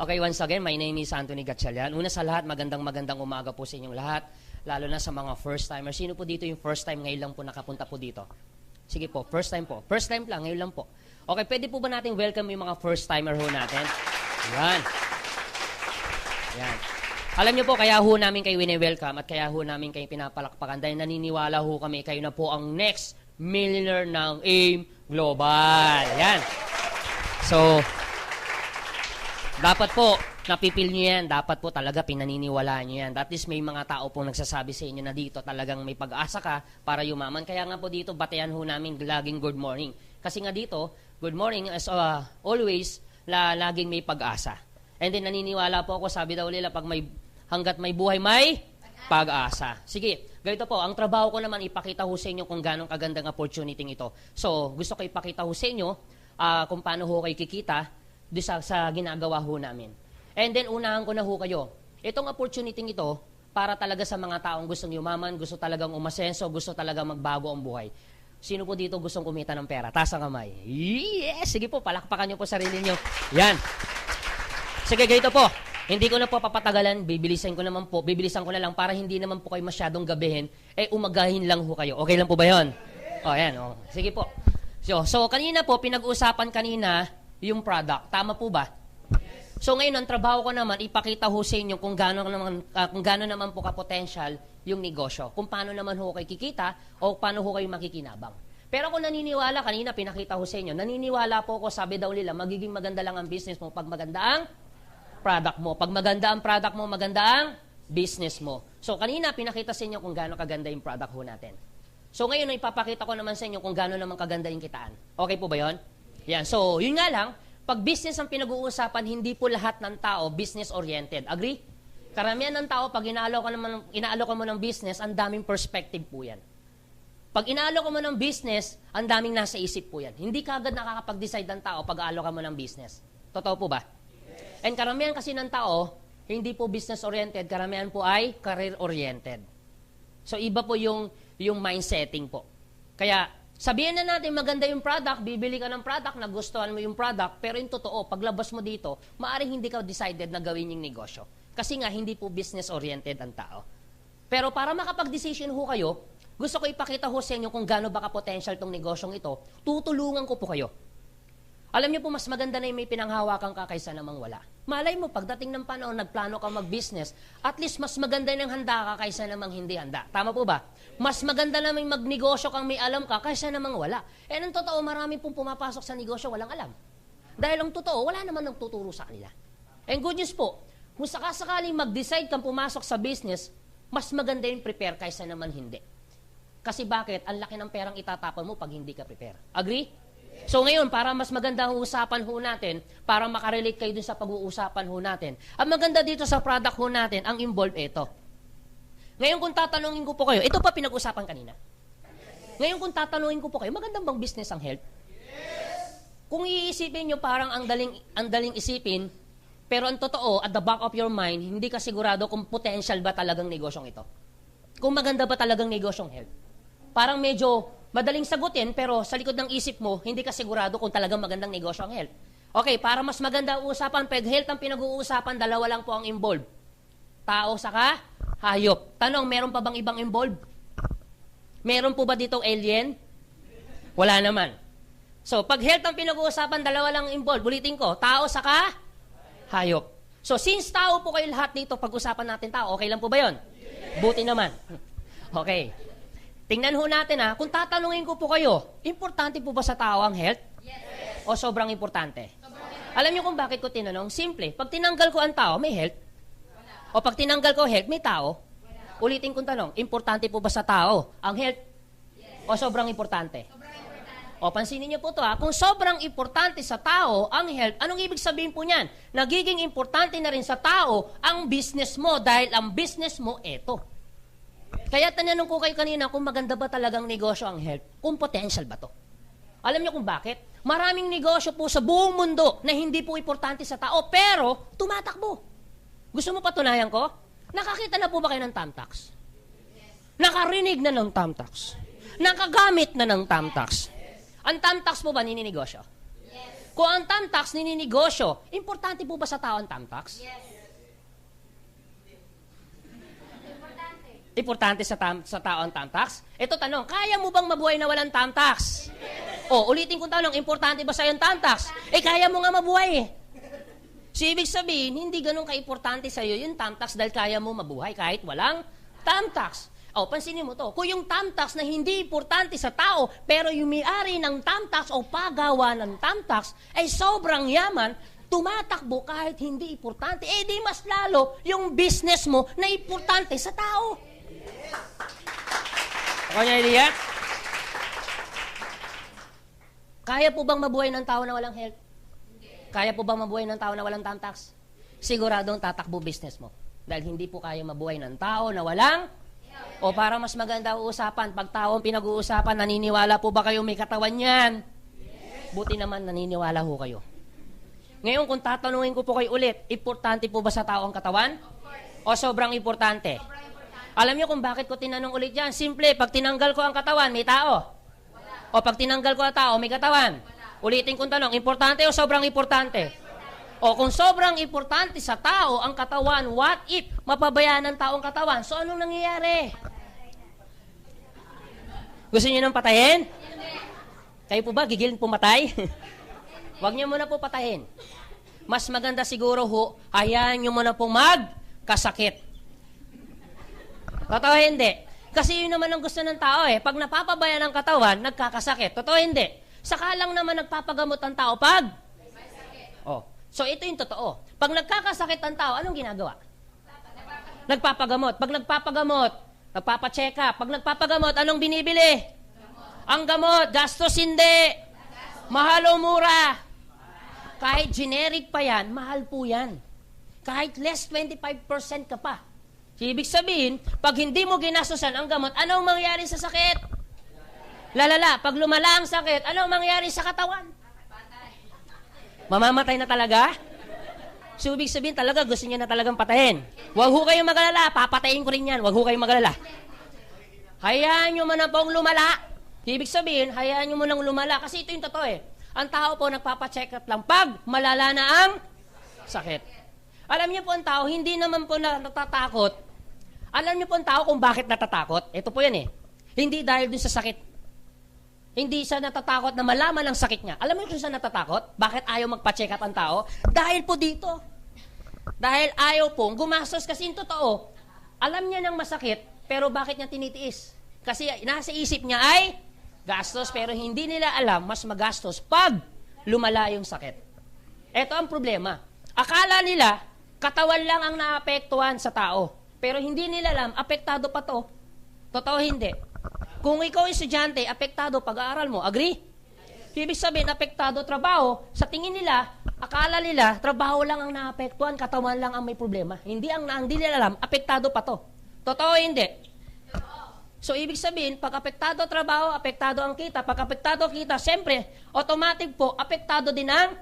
Okay, once again, my name is Anthony Gatchalian. Una sa lahat, magandang umaga po sa inyong lahat, lalo na sa mga first timers. Sino po dito yung first time ngayon lang po nakapunta po dito? Sige po, first time po. First time lang, ngayon lang po. Okay, pwede po ba natin welcome yung mga first timer ho natin? Yan. Yan. Alam niyo po, kaya ho namin kayo wini-welcome at kaya ho namin kayo pinapalakpakan dahil naniniwala ho kami kayo na po ang next millionaire ng AIM Global. Yan. So, dapat po, napipil nyo yan. Dapat po talaga pinaniniwalaan nyo yan. That is, may mga tao pong nagsasabi sa inyo na dito talagang may pag-asa ka para yumaman. Kaya nga po dito, batean ho namin laging good morning. Kasi nga dito, good morning as always, laging may pag-asa. And then naniniwala po ako, sabi daw nila, hanggat may buhay, may pag-asa. Sige, ganito po, ang trabaho ko naman, ipakita ho sa inyo kung gano'ng kagandang opportunity ito. So, gusto ko ipakita ho sa inyo kung paano ho kayo kikita sa ginagawa ho namin. And then, unahan ko na ho kayo. Itong opportunity ito, para talaga sa mga taong gustong yumaman, gusto talagang umasenso, gusto talagang magbago ang buhay. Sino po dito gustong kumita ng pera? Taas ang kamay. Yes! Sige po, palakpakan nyo po sarili nyo. Yan. Sige, ganito po. Hindi ko na po papatagalan, bibilisan ko na lang para hindi naman po kayo masyadong gabihin, umagahin lang ho kayo. Okay lang po ba yun? O, yan. O. Sige po. So, kanina po, pinag-uusapan kanina, yung product. Tama po ba? Yes. So ngayon, ang trabaho ko naman, ipakita ho sa inyo kung gaano naman po ka-potential yung negosyo. Kung paano naman ho kayo kikita o paano ho kayo makikinabang. Pero kung naniniwala, kanina pinakita ho sa inyo, naniniwala po ako, sabi daw nila, magiging maganda lang ang business mo pag maganda ang product mo. Pag maganda ang product mo, maganda ang business mo. So kanina, pinakita sa inyo kung gaano kaganda yung product ho natin. So ngayon, ipapakita ko naman sa inyo kung gaano naman kaganda yung kitaan. Okay po ba yun? Yan. So, yun nga lang, pag business ang pinag-uusapan, hindi po lahat ng tao business-oriented. Agree? Karamihan ng tao, pag inaalok mo ng business, ang daming perspective po yan. Pag inaalok mo ng business, ang daming nasa isip po yan. Hindi kagad nakakapag-decide ng tao pag aalok mo ng business. Totoo po ba? Yes. And karamihan kasi ng tao, hindi po business-oriented, karamihan po ay career-oriented. So, iba po yung mindsetting po. Kaya, sabihin na natin maganda yung product, bibili ka ng product, nagustuhan mo yung product, pero yung totoo, paglabas mo dito, maaaring hindi ka decided na gawin yung negosyo. Kasi nga, hindi po business-oriented ang tao. Pero para makapag-decision ho kayo, gusto ko ipakita ho sa inyo kung gaano ba ka-potential tong negosyong ito, tutulungan ko po kayo. Alam niyo po, mas maganda na yung may pinanghawakan ka kaysa namang wala. Malay mo, pagdating ng panahon, nagplano ka mag-business, at least mas maganda nang handa ka kaysa namang hindi handa. Tama po ba? Mas maganda na may magnegosyo kang may alam ka kaysa namang wala. Eh, ang totoo, marami pong pumapasok sa negosyo, walang alam. Dahil ang totoo, wala naman nagtuturo sa kanila. And good news po, kung sakasakaling mag-decide kang pumasok sa business, mas maganda yung prepare kaysa naman hindi. Kasi bakit? Ang laki ng perang itatapon mo pag hindi ka prepare. Agree? So ngayon, para mas maganda ang usapan ho natin, para makarelate kayo dun sa pag-uusapan ho natin, ang maganda dito sa product ho natin, ang involved ito. Ngayon kung tatanungin ko po kayo, ito pa pinag-usapan kanina. Ngayon kung tatanungin ko po kayo, magandang bang business ang health? Kung iisipin nyo, parang ang daling isipin, pero ang totoo, at the back of your mind, hindi ka sigurado kung potential ba talagang negosyong ito. Kung maganda ba talagang negosyong health. Parang medyo madaling sagutin, pero sa likod ng isip mo, hindi ka sigurado kung talagang magandang negosyo ang health. Okay, para mas maganda ang usapan, pag health ang pinag-uusapan, dalawa lang po ang involved. Tao saka hayop. Tanong, meron pa bang ibang involved? Meron po ba ditong alien? Wala naman. So, pag health ang pinag-uusapan, dalawa lang involved. Ulitin ko, tao saka hayop. So, since tao po kayo lahat dito, pag-usapan natin tao, okay lang po ba yun? Buti naman. Okay. Tingnan ho natin kung tatanungin ko po kayo, importante po ba sa tao ang health? Yes. O sobrang importante? Alam niyo kung bakit ko tinanong? Simple, pag tinanggal ko ang tao, may health? Wala. O pag tinanggal ko health, may tao? Wala. Ulitin kong tanong, importante po ba sa tao ang health? Yes. O sobrang importante? Sobrang importante. O pansinin niyo po ito kung sobrang importante sa tao ang health, anong ibig sabihin po niyan? Nagiging importante na rin sa tao ang business mo dahil ang business mo eto. Kaya tanong ko kayo kanina kung maganda ba talagang negosyo ang health, kung potential ba to. Alam niyo kung bakit? Maraming negosyo po sa buong mundo na hindi po importante sa tao, pero tumatakbo. Gusto mo patunayan ko? Nakakita na po ba kayo ng Tamtax? Nakarinig na ng Tamtax? Nakagamit na ng Tamtax? Ang Tamtax po ba nininegosyo? Kung ang tamtax nininegosyo, importante po ba sa tao ang tamtax? Yes. Importante sa tao ang tamtax? Ito tanong, kaya mo bang mabuhay na walang tamtax? O, ulitin kong tanong, importante ba sa'yo ang tamtax? Kaya mo nga mabuhay eh. So, ibig sabihin, hindi ganun ka-importante sa'yo yung tamtax dahil kaya mo mabuhay kahit walang tamtax. O, pansinin mo to, kung yung tamtax na hindi importante sa tao, pero yung may-ari ng tamtax o pagawa ng tamtax ay sobrang yaman, tumatakbo kahit hindi importante, di mas lalo yung business mo na importante sa tao. Ako niya idea? Kaya po bang mabuhay ng tao na walang health? Kaya po bang mabuhay ng tao na walang tamtax? Siguradong tatakbo business mo. Dahil hindi po kaya mabuhay ng tao na walang o para mas maganda usapan, pag tao ang pinag-uusapan, naniniwala po ba kayo may katawan yan? Buti naman naniniwala ho kayo. Ngayon kung tatanungin ko po kayo ulit, importante po ba sa tao ang katawan? O sobrang importante? Alam niyo kung bakit ko tinanong ulit yan? Simple, pag tinanggal ko ang katawan, may tao. O pag tinanggal ko ang tao, may katawan. Ulitin kong tanong, importante o sobrang importante? O kung sobrang importante sa tao ang katawan, what if mapabayaan ng tao ang katawan? So anong nangyayari? Gusto niyo nang patayin? Kayo po ba gigilin pumatay? Huwag niyo muna po patayin. Mas maganda siguro ho, hayaan niyo muna po magkasakit. Totoo hindi? Kasi yun naman ang gusto ng tao eh. Pag napapabaya ng katawan, nagkakasakit. Totoo hindi? Saka lang naman nagpapagamot ang tao pag? May sakit. Oh. So ito yung totoo. Pag nagkakasakit ang tao, anong ginagawa? Nagpapagamot. Pag nagpapagamot, nagpapacheck up. Pag nagpapagamot, anong binibili? Gamot. Ang gamot. Gastos hindi. Mahal o mura? Kahit generic pa yan, mahal po yan. Kahit less 25% ka pa. Ibig sabihin, pag hindi mo ginastosan ang gamot, anong mangyari sa sakit? Lalala. Pag lumala ang sakit, anong mangyari sa katawan? Mamamatay na talaga? So, ibig sabihin talaga, gusto niya na talagang patayin. Huwag ho kayong magalala, papatayin ko rin yan. Huwag ho kayong magalala. Hayaan nyo man na pong lumala. Ibig sabihin, hayaan nyo mo nang lumala. Kasi ito yung totoo eh. Ang tao po nagpapacheck up lang pag malala na ang sakit. Alam niyo po ang tao, hindi naman po natatakot. Alam niyo po ang tao kung bakit natatakot? Ito po yan eh. Hindi dahil dun sa sakit. Hindi siya natatakot na malaman ang sakit niya. Alam mo kung siya natatakot? Bakit ayaw magpa-check up ang tao? Dahil po dito. Dahil ayaw pong gumastos kasi yung totoo. Alam niya ng masakit, pero bakit niya tinitiis? Kasi nasa isip niya ay gastos, pero hindi nila alam mas magastos pag lumala yung sakit. Ito ang problema. Akala nila, katawan lang ang naapektuhan sa tao. Pero hindi nila alam, apektado pa to. Totoo hindi. Kung ikaw estudyante, apektado pag-aaral mo. Agree? Ibig sabihin, apektado trabaho. Sa tingin nila, akala nila, trabaho lang ang naapektuhan, katawan lang ang may problema. Hindi nila alam, apektado pa to. Totoo hindi? So, ibig sabihin, pag apektado trabaho, apektado ang kita. Pag apektado kita, siyempre, automatic po, apektado din ang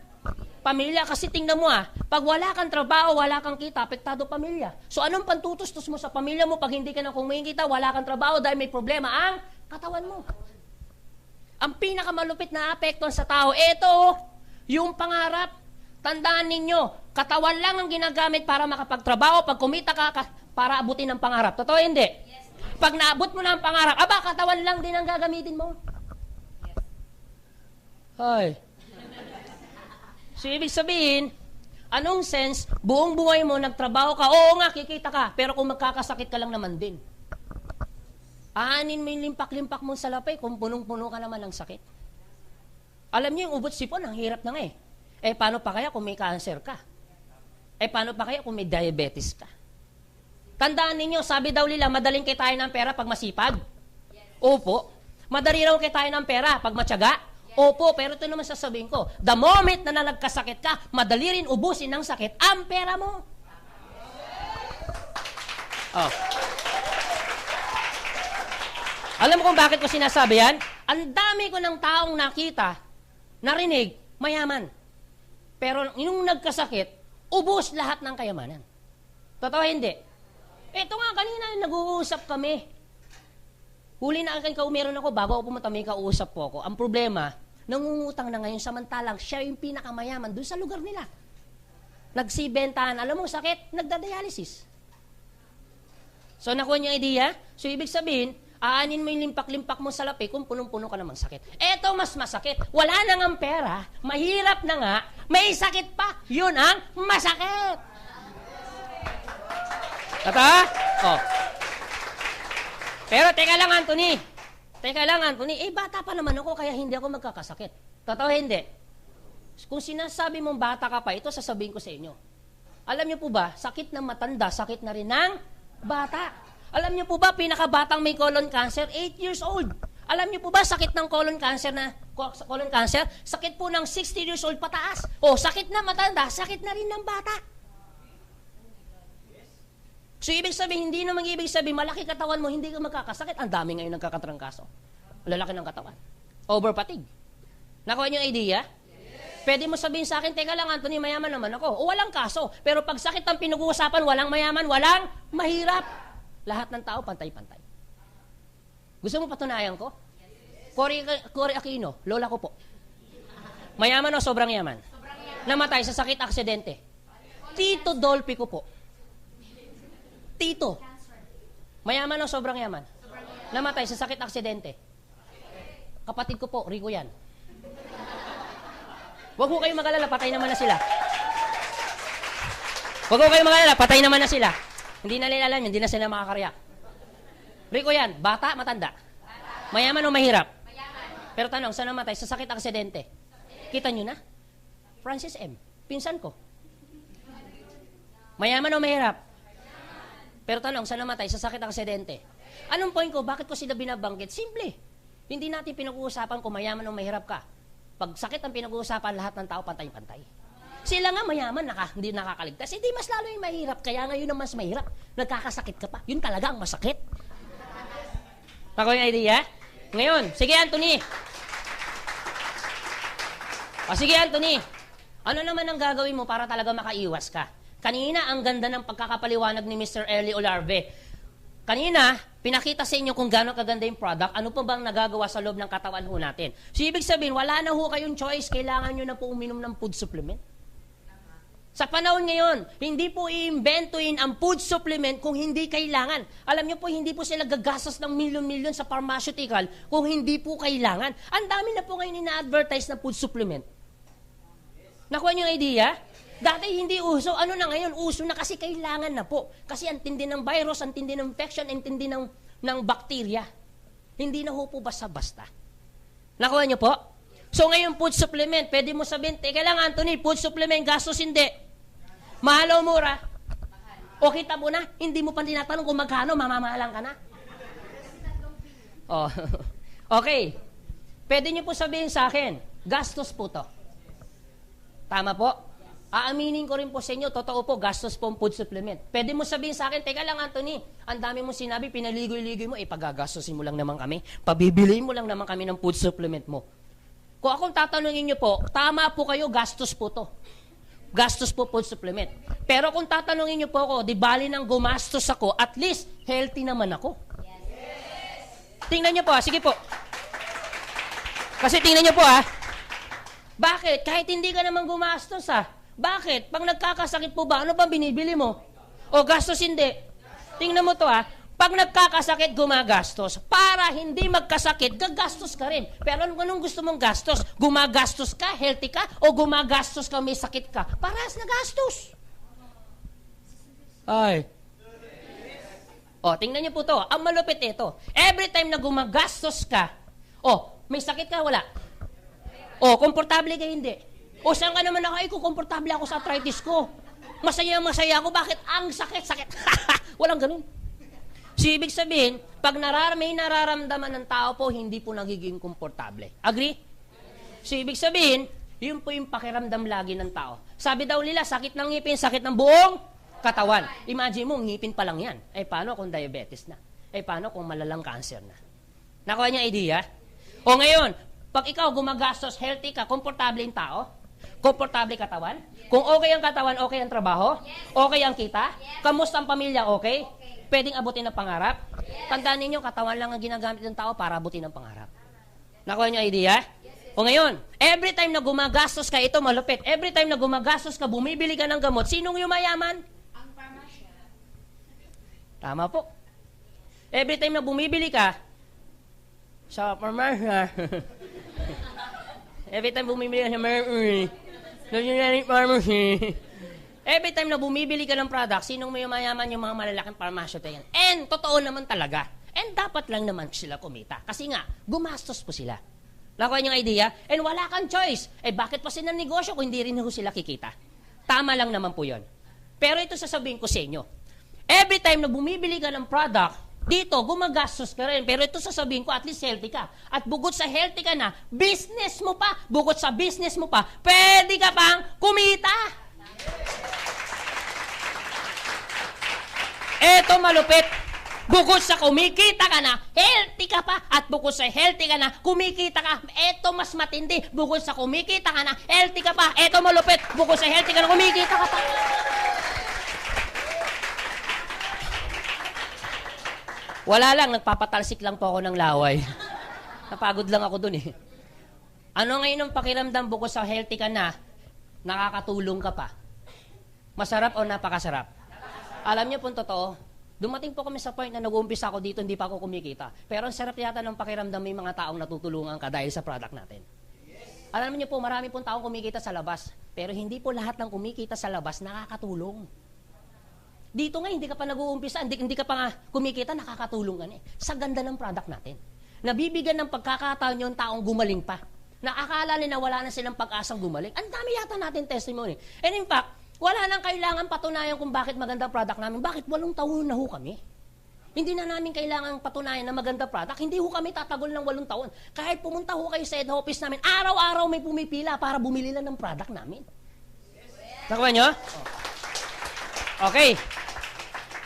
pamilya. Kasi tingnan mo pag wala kang trabaho, wala kang kita, apektado pamilya. So, anong pantutustos mo sa pamilya mo pag hindi ka na kumikita, wala kang trabaho dahil may problema ang katawan mo? Ang pinakamalupit na apekto sa tao, yung pangarap. Tandaan ninyo, katawan lang ang ginagamit para makapagtrabaho. Pag kumita ka, para abutin ang pangarap. Totoo hindi? Yes. Pag naabot mo na ang pangarap, katawan lang din ang gagamitin mo. Yes. So, ibig sabihin, anong sense, buong buhay mo, nagtrabaho ka, oo nga, kikita ka, pero kung magkakasakit ka lang naman din. Aanin mo yung limpak-limpak mong salapay kung punong-puno ka naman ng sakit. Alam niyo, yung ubot sipon, ang hirap na nga eh. Paano pa kaya kung may cancer ka? Paano pa kaya kung may diabetes ka? Tandaan ninyo, sabi daw nila, madaling kitain ng pera pag masipag. Opo. Madali raw kitain ng pera pag matyaga. Opo, pero ito naman sasabihin ko, the moment na nagkasakit ka, madali rin ubusin ng sakit ang pera mo. Oh. Alam mo kung bakit ko sinasabi yan? Ang dami ko ng taong nakita, narinig, mayaman. Pero yung nagkasakit, ubos lahat ng kayamanan. Totoo hindi? Ito nga, kanina nag-uusap kami. Huli na akin meron ako, bago ako pumunta, may kausap po ako. Ang problema, nangungutang na ngayon samantalang siya yung pinakamayaman doon sa lugar nila. Nagsibentahan, alam mo sakit, nagdadialysis. So nakuha niyo yung idea? So ibig sabihin, aanin mo yung limpak-limpak mo sa lapi kung punong-puno ka namang sakit. Eto mas masakit. Wala na ngang pera, mahirap na nga, may sakit pa, yun ang masakit. Tata? Oh. Pero teka lang, Anthony. Bata pa naman ako, kaya hindi ako magkakasakit. Totoo hindi? Kung sinasabi mong bata ka pa, ito sasabihin ko sa inyo. Alam niyo po ba, sakit ng matanda, sakit na rin ng bata. Alam niyo po ba, pinakabatang may colon cancer, 8 years old. Alam niyo po ba, sakit ng colon cancer, sakit po ng 60 years old pataas. O, sakit na matanda, sakit na rin ng bata. So, ibig sabihin, hindi naman ibig sabihin, malaki katawan mo, hindi ka magkakasakit. Ang dami ngayon nagkakatrangkaso. Lalaki ng katawan. Over-fatigue. Nakuha niyo yung idea? Pwede mo sabihin sa akin, teka lang, Anthony, mayaman naman ako. O, walang kaso. Pero pag sakit ang pinag-uusapan, walang mayaman, walang mahirap. Lahat ng tao, pantay-pantay. Gusto mo patunayan ko? Cory Aquino, lola ko po. Mayaman o sobrang yaman? Namatay sa sakit aksidente. Tito Dolphy ko po. Tito. Mayaman o sobrang yaman? Namatay sa sakit aksidente. Kapatid ko po, Rico yan. Huwag ko kayong mag-alala, patay naman na sila. Huwag ko kayong mag-alala, patay naman na sila. Hindi na nila alam yun, hindi na sila makakarya. Rico yan, bata, matanda? Mayaman o mahirap? Mayaman. Pero tanong, saan namatay? Sa sakit aksidente. Kita nyo na? Francis M. Pinsan ko. Mayaman o mahirap? Pero tanong, saan namatay? Sa sakit aksidente. Anong point ko? Bakit ko sila binabanggit? Simple. Hindi natin pinag-uusapan kung mayaman o mahirap ka. Pag sakit ang pinag-uusapan, lahat ng tao pantay-pantay. Sila nga mayaman, hindi nakakaligtas. Hindi mas lalo yung mahirap. Kaya ngayon ang mas mahirap. Nagkakasakit ka pa. Yun talaga ang masakit. Ako yung idea? Ngayon, sige Anthony. Sige Anthony. Ano naman ang gagawin mo para talaga makaiwas ka? Kanina, ang ganda ng pagkakapaliwanag ni Mr. Eli Olarve. Kanina, pinakita sa inyo kung gano'ng kaganda yung product, ano pa bang nagagawa sa loob ng katawan ho natin. So, ibig sabihin, wala na ho kayong choice, kailangan nyo na po uminom ng food supplement. Sa panahon ngayon, hindi po iimbentuin ang food supplement kung hindi kailangan. Alam niyo po, hindi po sila gagastos ng milyon-milyon sa pharmaceutical kung hindi po kailangan. Ang dami na po ngayon ina-advertise na food supplement. Nakuha niyo yung idea? Dati hindi uso. Ano na ngayon? Uso na kasi kailangan na po. Kasi ang tindi ng virus, ang tindi ng infection, ang tindi ng bacteria. Hindi na ho po basta-basta. Nakuha niyo po? So ngayon, food supplement, pwede mo sabihin, teka lang Anthony, food supplement, gastos hindi. Mahal o mura? O kita mo na, hindi mo pa tinatanong kung magkano, mamamahalan ka na. Oh. Okay. Pwede niyo po sabihin sa akin, gastos po to. Tama po? Aaminin ko rin po sa inyo, totoo po, gastos po ang food supplement. Pwede mo sabihin sa akin, teka lang Anthony, ang dami mo sinabi, pinaligoy-ligoy mo, pagagastosin mo lang naman kami, pabibiliin mo lang naman kami ng food supplement mo. Kung akong tatanungin niyo po, tama po kayo, gastos po to. Gastos po food supplement. Pero kung tatanungin niyo po ako, di bali nang gumastos ako, at least, healthy naman ako. Yes. Tingnan niyo po, sige po. Kasi tingnan niyo po bakit? Kahit hindi ka naman gumastos Bakit? Pag nagkakasakit po ba, ano ba binibili mo? O gastos hindi? Tingnan mo to Pag nagkakasakit, gumagastos. Para hindi magkasakit, gagastos ka rin. Pero anong gusto mong gastos? Gumagastos ka, healthy ka, o gumagastos ka, may sakit ka? Parehas na gastos. Ay. O, tingnan niyo po to. Ang malupit ito. Every time na gumagastos ka, may sakit ka, wala. Komportable ka, hindi. Saan ka naman ako? Komportable ako sa arthritis ko. Masaya ako. Bakit? Ang sakit. Walang ganun. So, ibig sabihin, pag may nararamdaman ng tao po, hindi po nagiging komportable. Agree? So, ibig sabihin, yun po yung pakiramdam lagi ng tao. Sabi daw nila, sakit ng ngipin, sakit ng buong katawan. Imagine mo, ngipin pa lang yan. Paano kung diabetes na? Paano kung malalang cancer na? Nakuha niya idea? O ngayon, pag ikaw gumagastos, healthy ka, komportable yung tao? Komportable katawan? Kung okay ang katawan, okay ang trabaho? Okay ang kita? Kamusta ang pamilya, okay? Pwedeng abutin ang pangarap? Tandaan ninyo, katawan lang ang ginagamit ng tao para abutin ang pangarap. Nakuha niyo idea? O ngayon, every time na gumagastos ka, ito malupit, every time na gumagastos ka, bumibili ka ng gamot, sinong yumayaman? Ang parmasya. Tama po. Every time na bumibili ka, sa pharmacy, every time bumibili ka sa pharmacy, every time na bumibili ka ng product, sinong may yumayaman? Yung mga malalaking pharmacy yan. And totoo naman talaga. And dapat lang naman sila kumita. Kasi nga, gumastos po sila. Nakuha niyong idea? And wala kang choice. Bakit pa sila negosyo kung hindi rin sila kikita? Tama lang naman po yun. Pero ito sasabihin ko sa inyo. Every time na bumibili ka ng product, dito, gumagastos ka rin. Pero ito sasabihin ko, at least healthy ka. At bukod sa healthy ka na, business mo pa. Bukod sa business mo pa, pwede ka pang kumita. Ito malupit. Bukod sa kumikita ka na, healthy ka pa. At bukod sa healthy ka na, kumikita ka. Ito mas matindi. Bukod sa kumikita ka na, healthy ka pa. Ito malupit. Bukod sa healthy ka na, kumikita ka pa. Wala lang, nagpapatalsik lang po ako ng laway. Napagod lang ako dun eh. Ano ngayon ang pakiramdam bukod sa healthy ka na, nakakatulong ka pa? Masarap o napakasarap? Alam niyo po totoo, dumating po kami sa point na nag-uumpisa ako dito, hindi pa ako kumikita. Pero ang sarap yata ng pakiramdam may mga taong natutulungan ka dahil sa product natin. Alam niyo po, marami pong taong kumikita sa labas. Pero hindi po lahat ng kumikita sa labas nakakatulong. Dito nga, hindi ka pa nag-uumpisa, hindi ka pa nga kumikita, nakakatulong ka na eh. Sa ganda ng product natin. Nabibigyan ng pagkakataon yung taong gumaling pa. Nakakala nila wala na silang pag-asang gumaling. Ang dami yata natin testimony. And in fact, wala nang kailangan patunayan kung bakit maganda product namin. Bakit 8 taon na ho kami? Hindi na namin kailangan patunayan na maganda product. Hindi ho kami tatagol ng 8 taon. Kahit pumunta ho kayo sa head office namin, araw-araw may pumipila para bumili lang ng product namin. Nakuha nyo? Okay.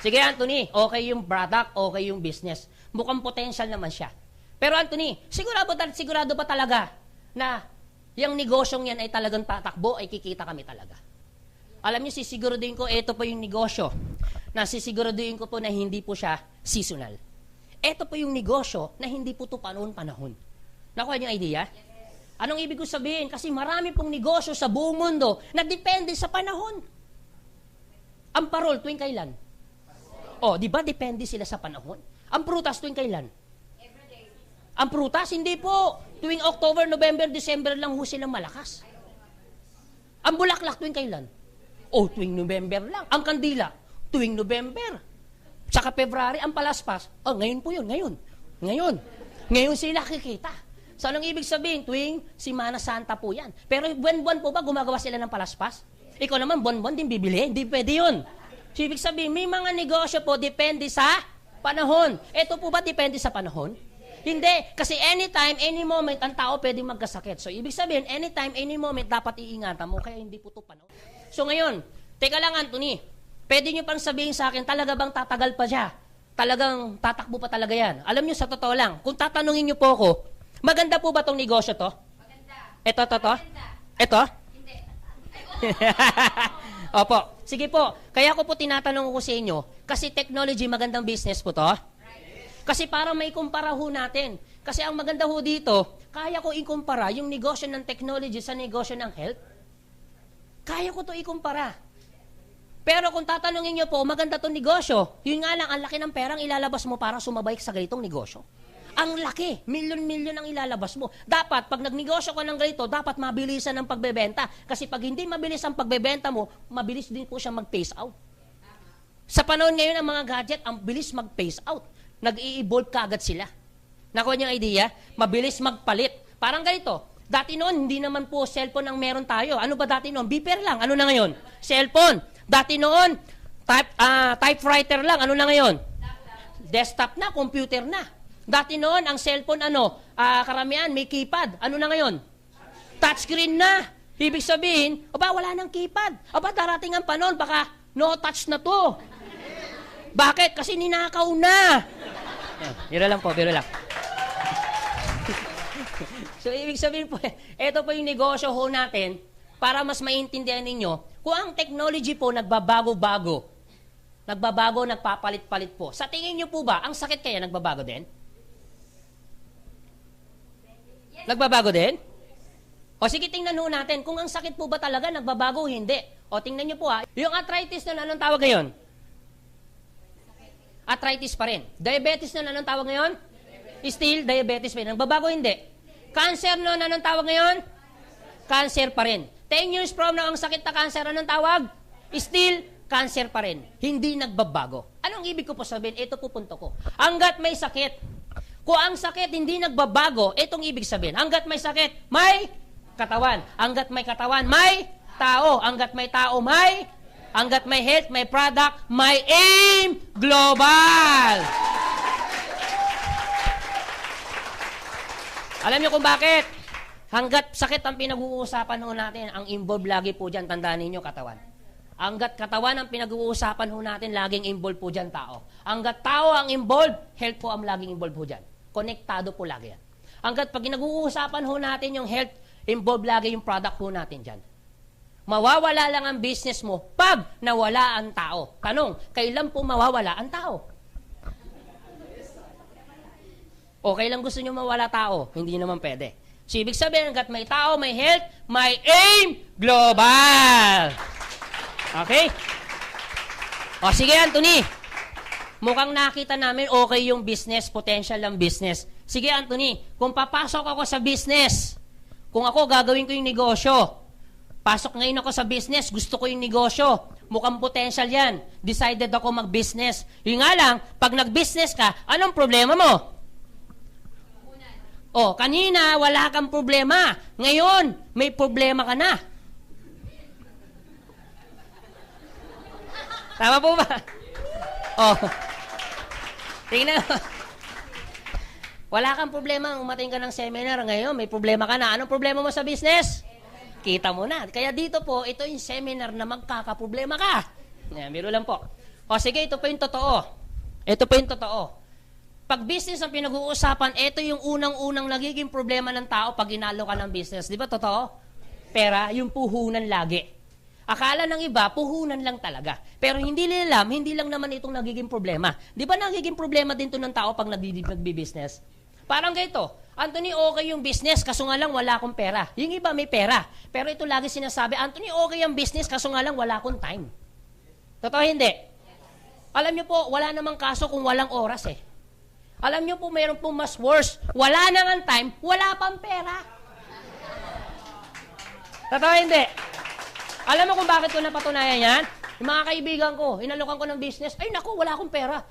Sige, Anthony. Okay yung product, okay yung business. Mukhang potential naman siya. Pero Anthony, sigurado ba talaga na yung negosyong yan ay talagang tatakbo, ay kikita kami talaga? Alam niyo, sisiguraduhin ko, ito po yung negosyo na sisiguraduhin ko po na hindi po siya seasonal. Ito po yung negosyo na hindi po ito panahon-panahon. Nakuha niyo idea? Anong ibig ko sabihin? Kasi marami pong negosyo sa buong mundo na depende sa panahon. Ang parol, tuwing kailan? O, di ba depende sila sa panahon? Ang prutas, tuwing kailan? Ang prutas, hindi po. Tuwing October, November, December lang ho silang malakas. Ang bulaklak, tuwing kailan? O, tuwing November lang. Ang kandila, tuwing November. Saka February, ang palaspas. O, ngayon po yun, ngayon. Ngayon sila kikita. So, anong ibig sabihin? Tuwing Semana Santa po yan. Pero buwan-buwan po ba gumagawa sila ng palaspas? Ikaw naman, buwan-buwan din bibili. Hindi pwede yun. So, ibig sabihin, may mga negosyo po depende sa panahon. Ito po ba depende sa panahon? Hindi. Kasi anytime, any moment, ang tao pwedeng magkasakit. So, ibig sabihin, anytime, any moment, dapat iingatan mo. Kaya hindi po ito panahon. So, ngayon, teka lang, Anthony. Pwede nyo pang sabihin sa akin, talaga bang tatagal pa siya? Talagang tatakbo pa talaga yan? Alam nyo, sa totoo lang, kung tatanungin nyo po ako, maganda po ba itong negosyo to? Maganda. Ito? Maganda. Ito? Hindi. Opo. Sige po. Kaya ko po tinatanong ko sa inyo, kasi technology, magandang business po to? Kasi para may kumpara ho natin. Kasi ang maganda ho dito, kaya ko ikumpara yung negosyo ng technology sa negosyo ng health. Kaya ko to ikumpara. Pero kung tatanungin nyo po, maganda itong negosyo, yun nga lang, ang laki ng perang ilalabas mo para sumabay sa ganitong negosyo. Ang laki, milyon-milyon ang ilalabas mo. Dapat, pag nagnegosyo ka ng ganito, dapat mabilisan ang pagbebenta. Kasi pag hindi mabilis ang pagbebenta mo, mabilis din po siya mag-phase out. Sa panahon ngayon ng mga gadget, ang bilis mag-phase out. Nag-i-evolve kaagad sila. Nakuha niyo ang idea? Mabilis magpalit. Parang ganito. Dati noon, hindi naman po cellphone ang meron tayo. Ano ba dati noon? Beeper lang. Ano na ngayon? Cellphone. Dati noon, typewriter lang. Ano na ngayon? Desktop na, computer na. Dati noon, ang cellphone, karamihan, may keypad. Ano na ngayon? Touchscreen na. Ibig sabihin, wala nang keypad. Darating ang panahon, baka no touch na to. Bakit? Kasi ninakaw na. Biro lang po, biro lang. So, ibig sabihin po, ito po yung negosyo ho natin para mas maintindihan ninyo kung ang technology po nagbabago-bago. Nagpapalit-palit po. Sa tingin nyo po ba, ang sakit kaya nagbabago din? Nagbabago din? O sige, tingnan ho natin kung ang sakit po ba talaga nagbabago o hindi. O tingnan nyo po ha, yung arthritis na anong tawag ngayon? Arthritis pa rin. Diabetes na anong tawag ngayon? Still diabetes pa rin. Nagbabago hindi. Cancer na anong tawag ngayon? Cancer pa rin. 10 years from now, ang sakit na cancer, anong tawag? Still cancer pa rin. Hindi nagbabago. Anong ibig ko po sabihin? Ito po punto ko. Hanggat may sakit, kung ang sakit hindi nagbabago, itong ibig sabihin. Hanggat may sakit, may katawan. Hanggat may katawan, may tao. Hanggat may tao, may. Hanggat may health, may product, may aim global. Alam niyo kung bakit? Hanggat sakit ang pinag-uusapan ho natin, ang involved lagi po dyan, tandaan ninyo, katawan. Hanggat katawan ang pinag-uusapan ho natin, laging involved po dyan tao. Hanggat tao ang involved, health po ang laging involved po dyan. Konektado po lagi yan. Hanggat pag pinag-uusapan ho natin yung health, involved lagi yung product ho natin dyan. Mawawala lang ang business mo pag nawala ang tao. Tanong, kailan po mawawala ang tao? O kailan gusto nyo mawala tao? Hindi naman pwede. So, ibig sabihin, hanggat may tao, may health, may aim global. Okay? O sige, Anthony. Mukhang nakita namin okay yung business, potential ng business. Sige, Anthony, kung papasok ako sa business, kung ako gagawin ko yung negosyo, pasok ngayon ako sa business, gusto ko yung negosyo, mukhang potential yan, decided ako mag-business. Yung nga lang, pag nag-business ka, anong problema mo? O, kanina, wala kang problema. Ngayon, may problema ka na. Tama po ba? O, tingnan mo. Wala kang problema, umating ka ng seminar, ngayon may problema ka na. Anong problema mo sa business? Kita mo na. Kaya dito po, ito yung seminar na magkakaproblema ka. Yan, biro lang po. O sige, ito po yung totoo. Ito po yung totoo. Pag business ang pinag-uusapan, ito yung unang-unang nagiging problema ng tao pag ginalo ka ng business. Di ba totoo? Pera, yung puhunan lagi. Akala ng iba, puhunan lang talaga. Pero hindi nila alam, hindi lang naman itong nagiging problema. Di ba nagiging problema din to ng tao pag nagbi-business? Parang ganito, Anthony, okay yung business, kaso nga lang wala akong pera. Yung iba may pera. Pero ito lagi sinasabi, Anthony, okay yung business, kaso nga lang wala akong time. Totoo hindi? Alam niyo po, wala namang kaso kung walang oras eh. Alam niyo po, mayroon po mas worse. Wala na nga time, wala pang pera. Totoo hindi? Alam mo kung bakit ko napatunayan yan? Yung mga kaibigan ko, inalukan ko ng business, ay naku, wala akong pera.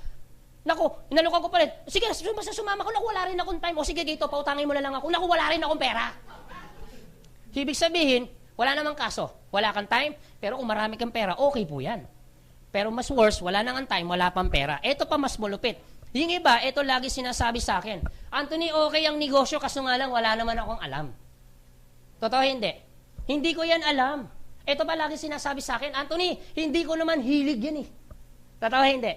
Naku, inalukan ko pa rin. Sige, sumama ko, naku, wala rin akong time. O sige, dito, pautangin mo na lang ako. Naku, wala rin akong pera. Ibig sabihin, wala namang kaso. Wala kang time, pero kung marami kang pera, okay po yan. Pero mas worse, wala nang time, wala pang pera. Ito pa mas malupit. Yung iba, ito lagi sinasabi sa akin, Anthony, okay ang negosyo, kaso nga lang wala naman akong alam. Totoo hindi? Hindi ko yan alam. Ito pa lagi sinasabi sa akin, Anthony, hindi ko naman hilig yan eh. Totoo hindi?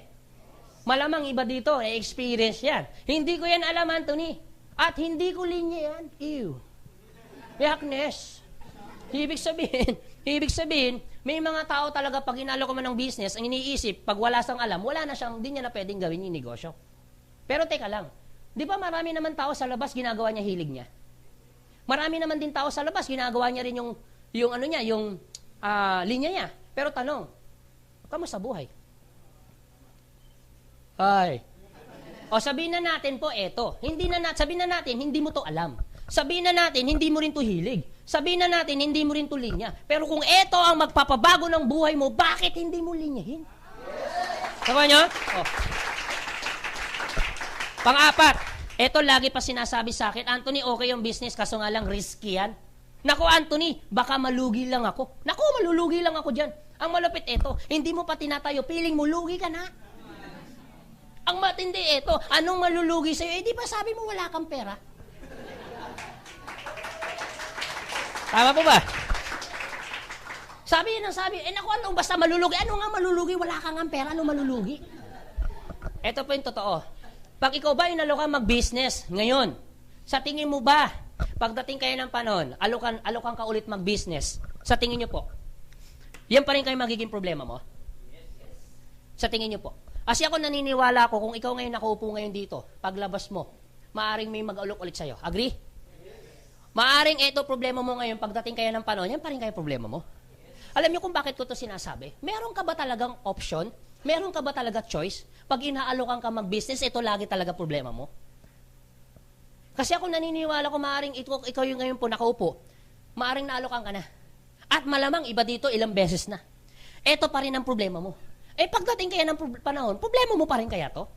Malamang iba dito, experience yan. Hindi ko yan alam, Anthony. At hindi ko linya yan. Ew. Yakness. Ibig sabihin, may mga tao talaga pag inalo ko man ng business, ang iniisip, pag wala sang alam, wala na siyang, hindi niya na pwedeng gawin yung negosyo. Pero teka lang, di ba marami naman tao sa labas, ginagawa niya hilig niya? Marami naman din tao sa labas, ginagawa niya rin yung linya niya. Pero tanong, kamusta buhay? Ay. O sabihin na natin po, eto. Sabihin na natin, hindi mo to alam. Sabihin na natin, hindi mo rin to hilig. Sabihin na natin, hindi mo rin to linya. Pero kung eto ang magpapabago ng buhay mo, bakit hindi mo linyahin? Tama nyo? O. Pang-apat, eto lagi pa sinasabi sa akin, Anthony, okay yung business, kaso nga lang risky yan. Naku, Anthony, baka malugi lang ako. Naku, malulugi lang ako dyan. Ang malupit eto, hindi mo pa tinatayo, piling mo, lugi ka na. Ang matindi eto, anong malulugi sa'yo? Eh, di ba sabi mo wala kang pera? Tama po ba? Sabi, naku, ano, basta malulugi. Ano nga malulugi? Wala kang ang pera, ano malulugi? Ito po yung totoo. Pag ikaw ba inalo ka mag-business ngayon, sa tingin mo ba, pagdating kayo ng panahon, alokan ka ulit mag-business, sa tingin nyo po, yan pa rin kayo magiging problema mo? Sa tingin nyo po. Kasi ako naniniwala ako, kung ikaw ngayon nakaupo ngayon dito, paglabas mo, maaring may mag-alok ulit sa'yo. Agree? Maaring ito problema mo ngayon, pagdating kaya ng panahon, yan pa rin kaya problema mo. Alam niyo kung bakit ko ito sinasabi? Meron ka ba talagang option? Meron ka ba talaga choice? Pag inaalokan ka mag-business, ito lagi talaga problema mo. Kasi ako naniniwala ko maaring ikaw yung ngayon po nakaupo, maaring naalokan ka na. At malamang iba dito ilang beses na. Ito pa rin ang problema mo. Pagdating kaya ng panahon, problema mo pa rin kaya to?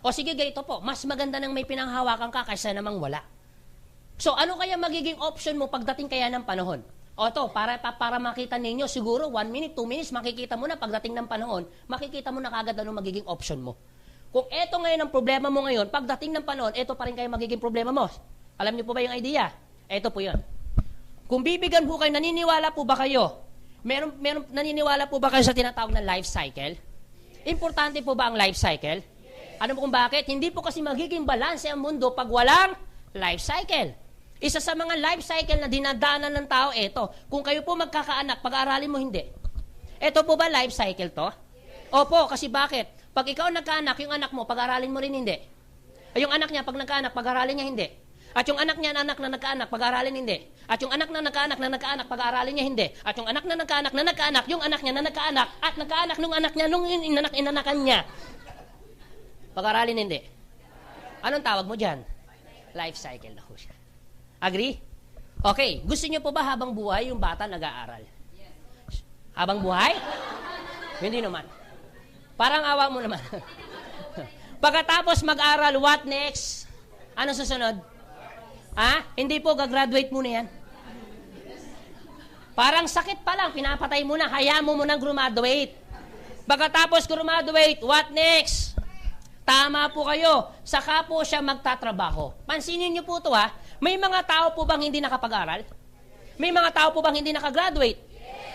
O sige, ganito po, mas maganda nang may pinanghawakan ka kaysa namang wala. So, ano kaya magiging option mo pagdating kaya ng panahon? O to, para makita ninyo, siguro 1 minute, 2 minutes, makikita mo na pagdating ng panahon, makikita mo na kagad ano magiging option mo. Kung eto ngayon ang problema mo ngayon, pagdating ng panahon, eto pa rin kayo magiging problema mo. Alam niyo po ba yung idea? Eto po yun. Kung bibigyan po kayo, naniniwala po ba kayo? Naniniwala po ba kayo sa tinatawag na life cycle? Importante po ba ang life cycle? Ano po kung bakit? Hindi po kasi magiging balanse ang mundo pag walang life cycle. Isa sa mga life cycle na dinadaanan ng tao, eto. Kung kayo po magkakaanak, pag-aaralin mo hindi. Eto po ba life cycle to? Opo, kasi bakit? Pag ikaw nagkaanak, yung anak mo, pag-aaralin mo rin hindi. Yung anak niya, pag nagkaanak, pag-aaralin niya hindi. At yung anak niya, anak na nagkaanak, pag-aaralin hindi. At yung anak na nagkaanak na nagkaanak, pag-aaralin niya hindi. At yung anak na nagkaanak na nagkaanak, yung anak niya na nagkaanak, at nagkaanak nung anak niya, nung inanakan niya. Pag-aaralin hindi. Anong tawag mo dyan? Life cycle na ho siya. Agree? Okay. Gusto niyo po ba habang buhay yung bata nag-aaral? Habang buhay? Hindi naman. Parang awa mo naman. Pagkatapos mag-aral, what next? Ano susunod? Hindi po, gagraduate muna yan. Parang sakit pa lang, pinapatay mo na, hayaan mo munang graduate. Pagkatapos graduate, what next? Tama po kayo, saka po siya magtatrabaho. Pansinin niyo po ito may mga tao po bang hindi nakapag-aral? May mga tao po bang hindi nakagraduate?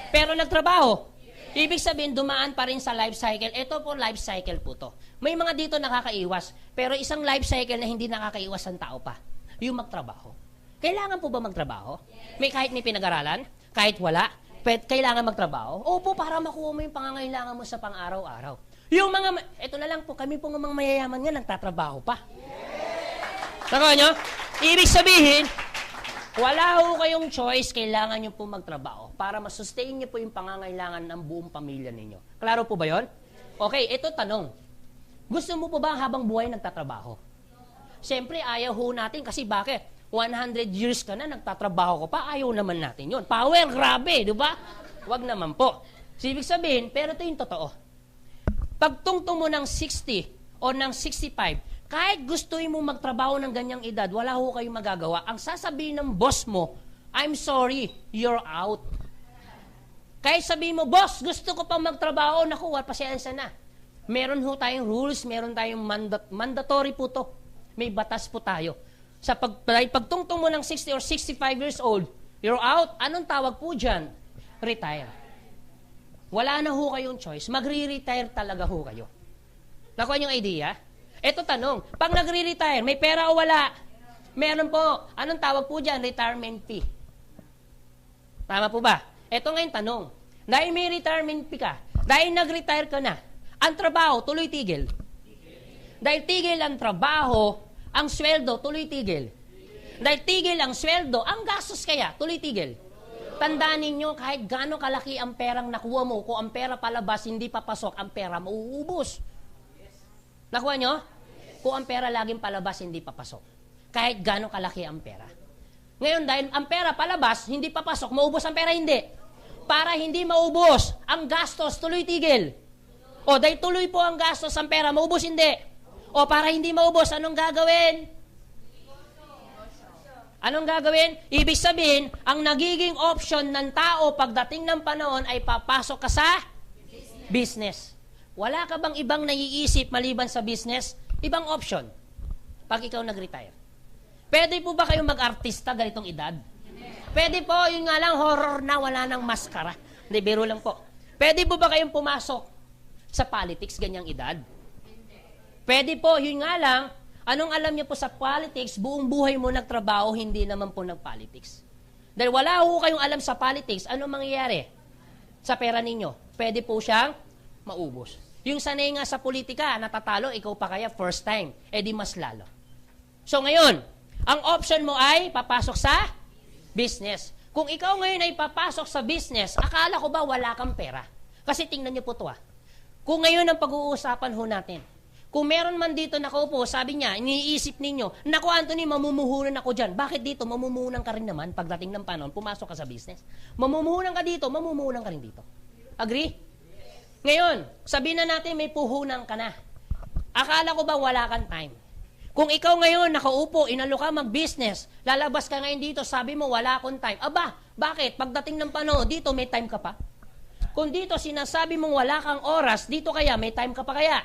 Pero nagtrabaho? Ibig sabihin, dumaan pa rin sa life cycle. Ito po, life cycle po to. May mga dito nakakaiwas, pero isang life cycle na hindi nakakaiwas ang tao pa. Yung magtrabaho. Kailangan po ba magtrabaho? Kahit may pinag-aralan? Kahit wala? Kailangan magtrabaho? Opo, para makuha mo yung pangangailangan mo sa pang-araw-araw. Yung ito na lang po, kami po ng mga mayayaman nga, nagtatrabaho pa. Nakuha nyo? Ibig sabihin, wala ho kayong choice, kailangan nyo po magtrabaho para masustain nyo po yung pangangailangan ng buong pamilya ninyo. Klaro po ba yon? Okay, ito tanong. Gusto mo po ba habang buhay nagtatrabaho? Siyempre, ayaw ho natin kasi bakit? 100 years ka na, nagtatrabaho ko pa, ayaw naman natin yon. Power, grabe, di ba? Wag naman po. So, ibig sabihin, pero ito yung totoo. Pagtungtong mo ng 60 o ng 65, kahit gustuin mo magtrabaho ng ganyang edad, wala ho kayong magagawa. Ang sasabihin ng boss mo, I'm sorry, you're out. Kahit sabihin mo, boss, gusto ko pang magtrabaho, naku, pasensya na. Meron ho tayong rules, meron tayong mandatory po to. May batas po tayo. Sa pagtungtong mo ng 60 or 65 years old, you're out, anong tawag po dyan? Retire. Wala na ho kayong choice. Magre-retire talaga ho kayo. Nakuha yung idea? Ito tanong, pag nagre-retire, may pera o wala? Meron po. Anong tawag po dyan? Retirement fee. Tama po ba? Ito ngayon tanong. Dahil may retirement fee ka, dahil nag-retire ka na, ang trabaho, tuloy tigil. Dahil tigil ang trabaho, ang sweldo, tuloy tigil. Dahil tigil ang sweldo, ang gastos kaya, tuloy tigil. Tandaan ninyo, kahit gaano kalaki ang perang nakuha mo, kung ang pera palabas, hindi papasok, ang pera mauubos. Nakuha nyo? Kung ang pera laging palabas, hindi papasok. Kahit gaano kalaki ang pera. Ngayon, dahil ang pera palabas, hindi papasok, maubos ang pera, hindi. Para hindi maubos, ang gastos, tuloy tigil. O, dahil tuloy po ang gastos, ang pera, maubos, hindi. O, para hindi maubos, anong gagawin? Anong gagawin? Ibig sabihin, ang nagiging option ng tao pagdating ng panahon ay papasok ka sa business. Wala ka bang ibang naiisip maliban sa business? Ibang option. Pag ikaw nag-retire. Pwede po ba kayong mag-artista ganitong edad? Pwede po, yun nga lang, horror na, wala nang maskara. Hindi, biro lang po. Pwede po ba kayong pumasok sa politics ganyang edad? Pwede po, yun nga lang, anong alam niyo po sa politics, buong buhay mo nagtrabaho, hindi naman po nag-politics. Dahil wala ho kayong alam sa politics, anong mangyayari sa pera ninyo? Pwede po siyang maubos. Yung sanay nga sa politika, natatalo, ikaw pa kaya first time, di mas lalo. So ngayon, Ang option mo ay papasok sa business. Kung ikaw ngayon ay papasok sa business, akala ko ba wala kang pera? Kasi tingnan niyo po ito. Kung ngayon ang pag-uusapan ho natin, kung meron man dito nakaupo, sabi niya, iniisip ninyo, naku Anthony, mamumuhunan ako dyan. Bakit dito? Mamumuhunan ka rin naman pagdating ng panahon, pumasok ka sa business. Mamumuhunan ka dito, mamumuhunan ka rin dito. Agree? Ngayon, sabihin na natin may puhunan ka na. Akala ko ba wala kang time? Kung ikaw ngayon nakaupo, inalo ka mag-business, lalabas ka ngayon dito, sabi mo wala akong time. Aba, bakit? Pagdating ng panahon, dito may time ka pa? Kung dito sinasabi mong wala kang oras, dito kaya may time ka pa kaya?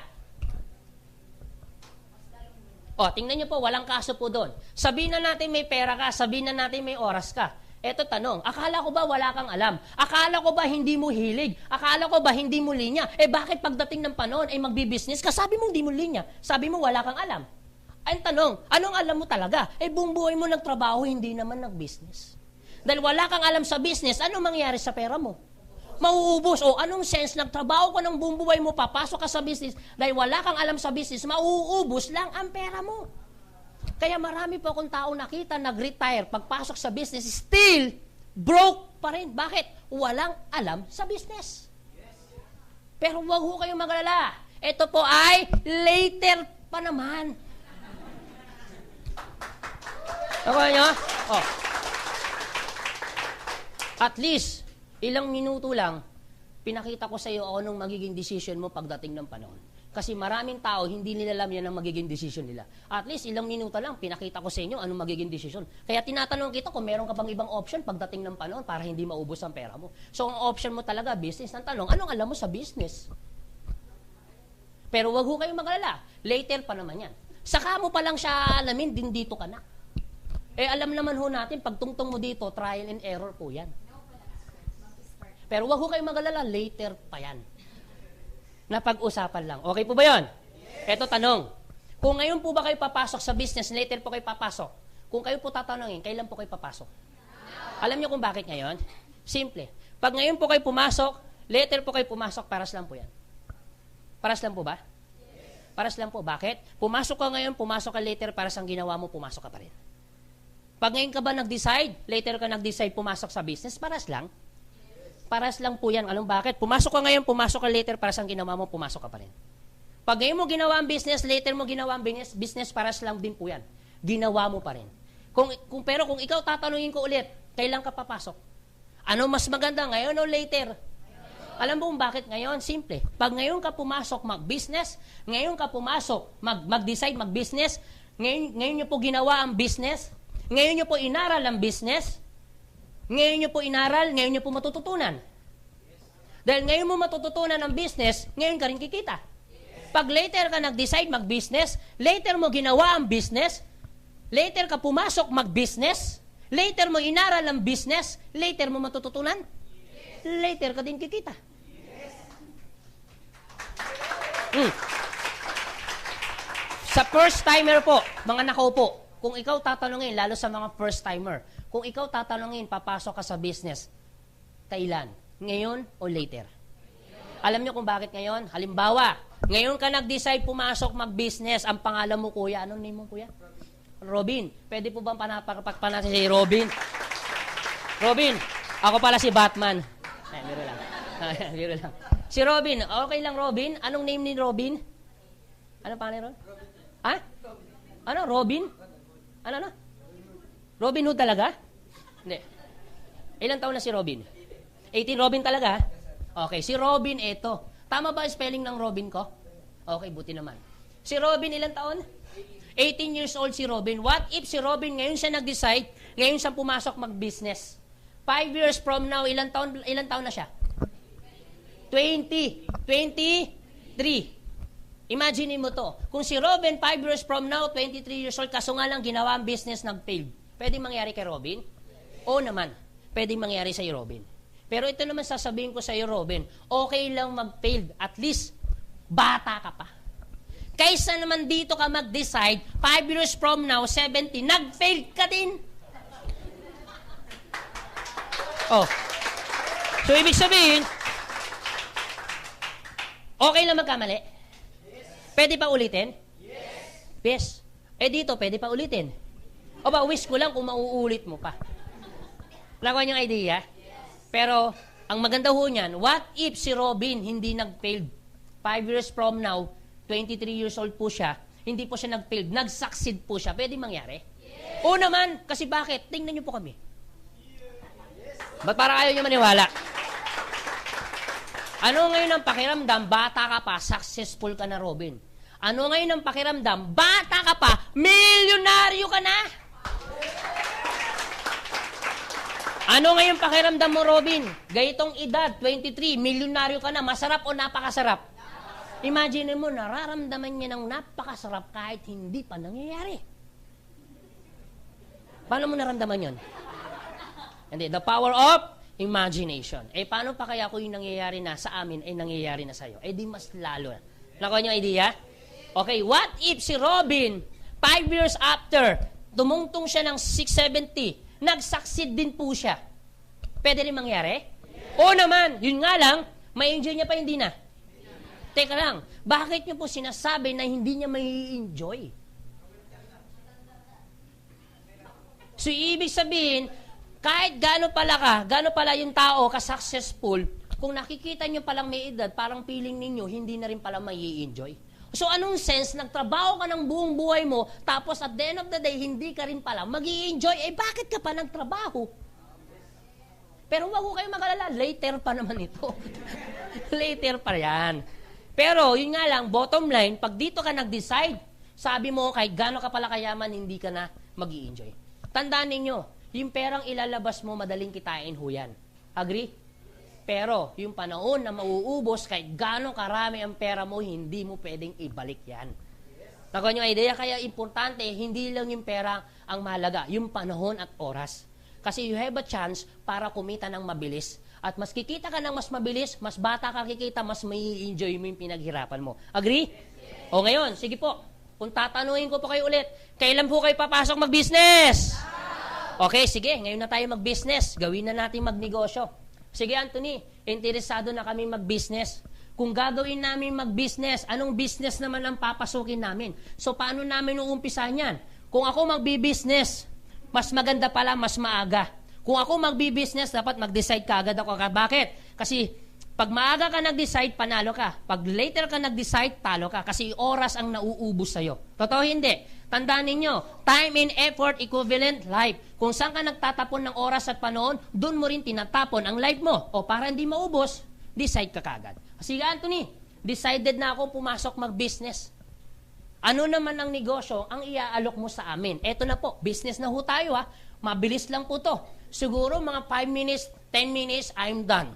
O, tingnan niyo po, walang kaso po doon. Sabihin na natin may pera ka, sabihin na natin may oras ka. Eto tanong, akala ko ba wala kang alam? Akala ko ba hindi mo hilig? Akala ko ba hindi mo linya? Bakit pagdating ng panahon ay magbi-business ka? Sabi mo hindi mo linya. Sabi mo wala kang alam. Ang tanong, anong alam mo talaga? Buong buhay mo nagtrabaho, hindi naman nag-business. Dahil wala kang alam sa business, ano mangyari sa pera mo? Mauubos. O anong sense, nagtrabaho ka ng buong buhay mo, papasok ka sa business, dahil wala kang alam sa business, mauubos lang ang pera mo. Kaya marami po akong tao nakita, nag-retire, pagpasok sa business, still broke pa rin. Bakit? Walang alam sa business. Pero huwag ho kayong magalala. Ito po ay later pa naman. Okay nyo? Oh. At least, ilang minuto lang, pinakita ko sa iyo anong magiging decision mo pagdating ng panahon. Kasi maraming tao, hindi nila alam yan ang magiging decision nila. At least, ilang minuto lang, pinakita ko sa inyo anong magiging decision. Kaya tinatanong kita kung meron ka bang ibang option pagdating ng panahon para hindi maubos ang pera mo. So, ang option mo talaga, business. Ang tanong, anong alam mo sa business? Pero wag ho kayong magalala. Later pa naman yan. Saka mo pa lang siya alamin, din dito ka na. Alam naman ho natin, pag tungtong mo dito, trial and error po yan. Pero wag ho kayong magalala, later pa yan. Napag-usapan lang. Okay po ba yun? Yes. Eto tanong, kung ngayon po ba kayo papasok sa business, later po kayo papasok. Kung kayo po tatanungin, kailan po kayo papasok? Alam niyo kung bakit ngayon? Simple. Pag ngayon po kayo pumasok, later po kayo pumasok, paras lang po yan. Paras lang po ba? Yes. Paras lang po. Bakit? Pumasok ka ngayon, pumasok ka later, paras ang ginawa mo, pumasok ka pa rin. Pag ngayon ka ba nag-decide, later ka nag-decide pumasok sa business, paras lang. Paras lang po yan. Anong bakit? Pumasok ka ngayon, pumasok ka later, paras ang ginawa mo, pumasok ka pa rin. Pag ngayon mo ginawa ang business, later mo ginawa ang business, paras lang din po yan. Ginawa mo pa rin. Pero kung ikaw tatanungin ko ulit, kailan ka papasok? Ano mas maganda, ngayon o later? Alam mo kung bakit ngayon? Simple. Pag ngayon ka pumasok mag-business, ngayon ka pumasok mag-decide mag-business, ngayon nyo po ginawa ang business, ngayon nyo po inaral ang business, ngayon nyo po inaral, ngayon nyo po matututunan. Dahil ngayon mo matututunan ang business, ngayon ka rin kikita. Pag later ka nag-decide mag-business, later mo ginawa ang business, later ka pumasok mag-business, later mo inaral ang business, later mo matututunan, later ka din kikita. Sa first timer po, mga nakaupo, kung ikaw tatanungin, lalo sa mga first timer, kung ikaw tatanungin, papasok ka sa business, kailan? Ngayon o later? Alam niyo kung bakit ngayon? Halimbawa, ngayon ka nag-decide pumasok mag-business, ang pangalan mo kuya, anong name mo kuya? Robin. Pwede po bang panapakpan natin si Robin? Robin, ako pala si Batman. Biro lang. Biro lang. Si Robin, okay lang Robin? Anong name ni Robin? Anong pangalan Robin? Ha? Ano, Robin? Ano? Robin Hood talaga? Hindi. Ilang taon na si Robin? 18 Robin talaga? Okay, si Robin ito. Tama ba ang spelling ng Robin ko? Okay, buti naman. Si Robin ilang taon? 18 years old si Robin. What if si Robin ngayon siya nag-decide, ngayon siya pumasok mag-business? 5 years from now, ilang taon na siya? 20. 23. Imagine mo to. Kung si Robin, 5 years from now, 23 years old, kaso nga lang ginawa ang business, nag-failed. Pwede mangyari kay Robin? Oo naman. Pwede mangyari sa Robin. Pero ito naman sasabihin ko sa iyo, Robin, okay lang mag-failed. At least, bata ka pa. Kaysa naman dito ka mag-decide, 5 years from now, 70, nag-failed ka din. Oh. So, ibig sabihin, okay lang magkamali? Pwede pa ulitin? Yes. Dito, pwede pa ulitin? O ba, wish ko lang kung mauulit mo pa. Nakuha niyo ang idea? Pero, ang maganda ho niyan, what if si Robin hindi nag-failed? 5 years from now, 23 years old po siya, hindi po siya nag-failed, nag-succeed po siya. Pwede mangyari? Oo naman, kasi bakit? Tingnan niyo po kami. Ba't para ayaw niyo maniwala? Ano ngayon ang pakiramdam? Bata ka pa, successful ka na, Robin. Ano ngayon ang pakiramdam? Bata ka pa, milyonaryo ka na. Ano ngayon pakiramdam mo, Robin? Gayitong edad, 23, milyonaryo ka na, masarap o napakasarap? Imagine mo, nararamdaman niya ng napakasarap kahit hindi pa nangyayari. Paano mo naramdaman yon? Hindi, the power of imagination. Paano pa kaya kung yung nangyayari na sa amin ay nangyayari na sa'yo? Di mas lalo na. Nakuha niyo ang idea? Okay, what if si Robin, 5 years after, tumungtong siya ng 670, nag-succeed din po siya. Pwede rin mangyari? Oo naman. Yun nga lang, may-enjoy niya pa, hindi na. Teka lang, bakit niyo po sinasabi na hindi niya may-enjoy? So, ibig sabihin, kahit gaano pala yung tao ka-successful, kung nakikita niyo palang may edad, parang feeling ninyo, hindi na rin pala mai-enjoy. So, anong sense, nagtrabaho ka ng buong buhay mo, tapos at the end of the day, hindi ka rin pala mag-i-enjoy, bakit ka pa nagtrabaho? Pero wag ko kayo mag-alala, later pa naman ito. Later pa yan. Pero, yun nga lang, bottom line, pag dito ka nag-decide, sabi mo, kahit gaano ka pala kayaman, hindi ka na mag-i-enjoy. Tandaan ninyo, yung perang ilalabas mo, madaling kitain ho yan. Agree? Pero, yung panahon na mauubos, kahit gano'ng karami ang pera mo, hindi mo pwedeng ibalik yan. Nakuha niyo ang idea? Kaya importante, hindi lang yung pera ang mahalaga, yung panahon at oras. Kasi you have a chance para kumita ng mabilis. At mas kikita ka ng mas mabilis, mas bata ka kikita, mas mai enjoy mo yung pinaghirapan mo. Agree? O ngayon, sige po, kung tatanungin ko po kayo ulit, kailan po kayo papasok mag-business? Okay, sige, ngayon na tayo mag-business. Gawin na natin magnegosyo. Sige, Anthony, interesado na kami mag-business. Kung gagawin namin mag-business, anong business naman ang papasukin namin? So, paano namin uumpisahan yan? Kung ako magbi-business, mas maganda pala, mas maaga. Kung ako magbi-business, dapat mag-decide ka agad ako. Bakit? Kasi, pag maaga ka nag-decide, panalo ka. Pag later ka nag-decide, talo ka. Kasi oras ang nauubos sa'yo. Totoo hindi? Tandaan ninyo, time and effort equivalent life. Kung saan ka nagtatapon ng oras at panahon, doon mo rin tinatapon ang life mo. O para hindi maubos, decide ka kagad. Sige, Anthony, decided na ako pumasok mag-business. Ano naman ang negosyo ang iaalok mo sa amin? Eto na po, business na ho tayo ha. Mabilis lang po to. Siguro mga 5 minutes, 10 minutes, I'm done.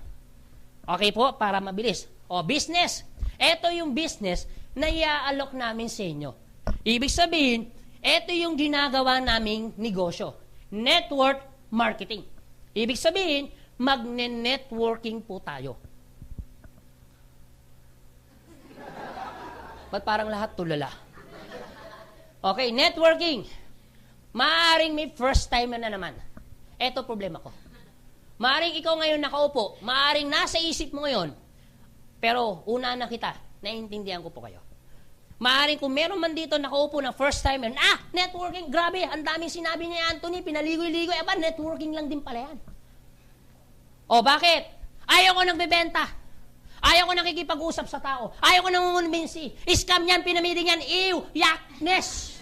Okay po, para mabilis. O, business. Eto yung business na iaalok namin sa inyo. Ibig sabihin, ito yung ginagawa naming negosyo. Network marketing. Ibig sabihin, magne-networking po tayo. Ba't parang lahat tulala? Okay, networking. Maaring may first time na naman. Ito problema ko. Maaring ikaw ngayon nakaupo, maaring nasa isip mo ngayon, pero una na kita, naiintindihan ko po kayo. Maaring kung meron man dito nakaupo na first time, networking, grabe, ang daming sinabi niya Anthony, pinaligoy-ligoy, networking lang din pala yan. O bakit? Ayaw ko nagbebenta. Ayaw ko nakikipag-usap sa tao. Ayaw ko nangungumbinsi. Scam yan, pinamiding yan, yakness.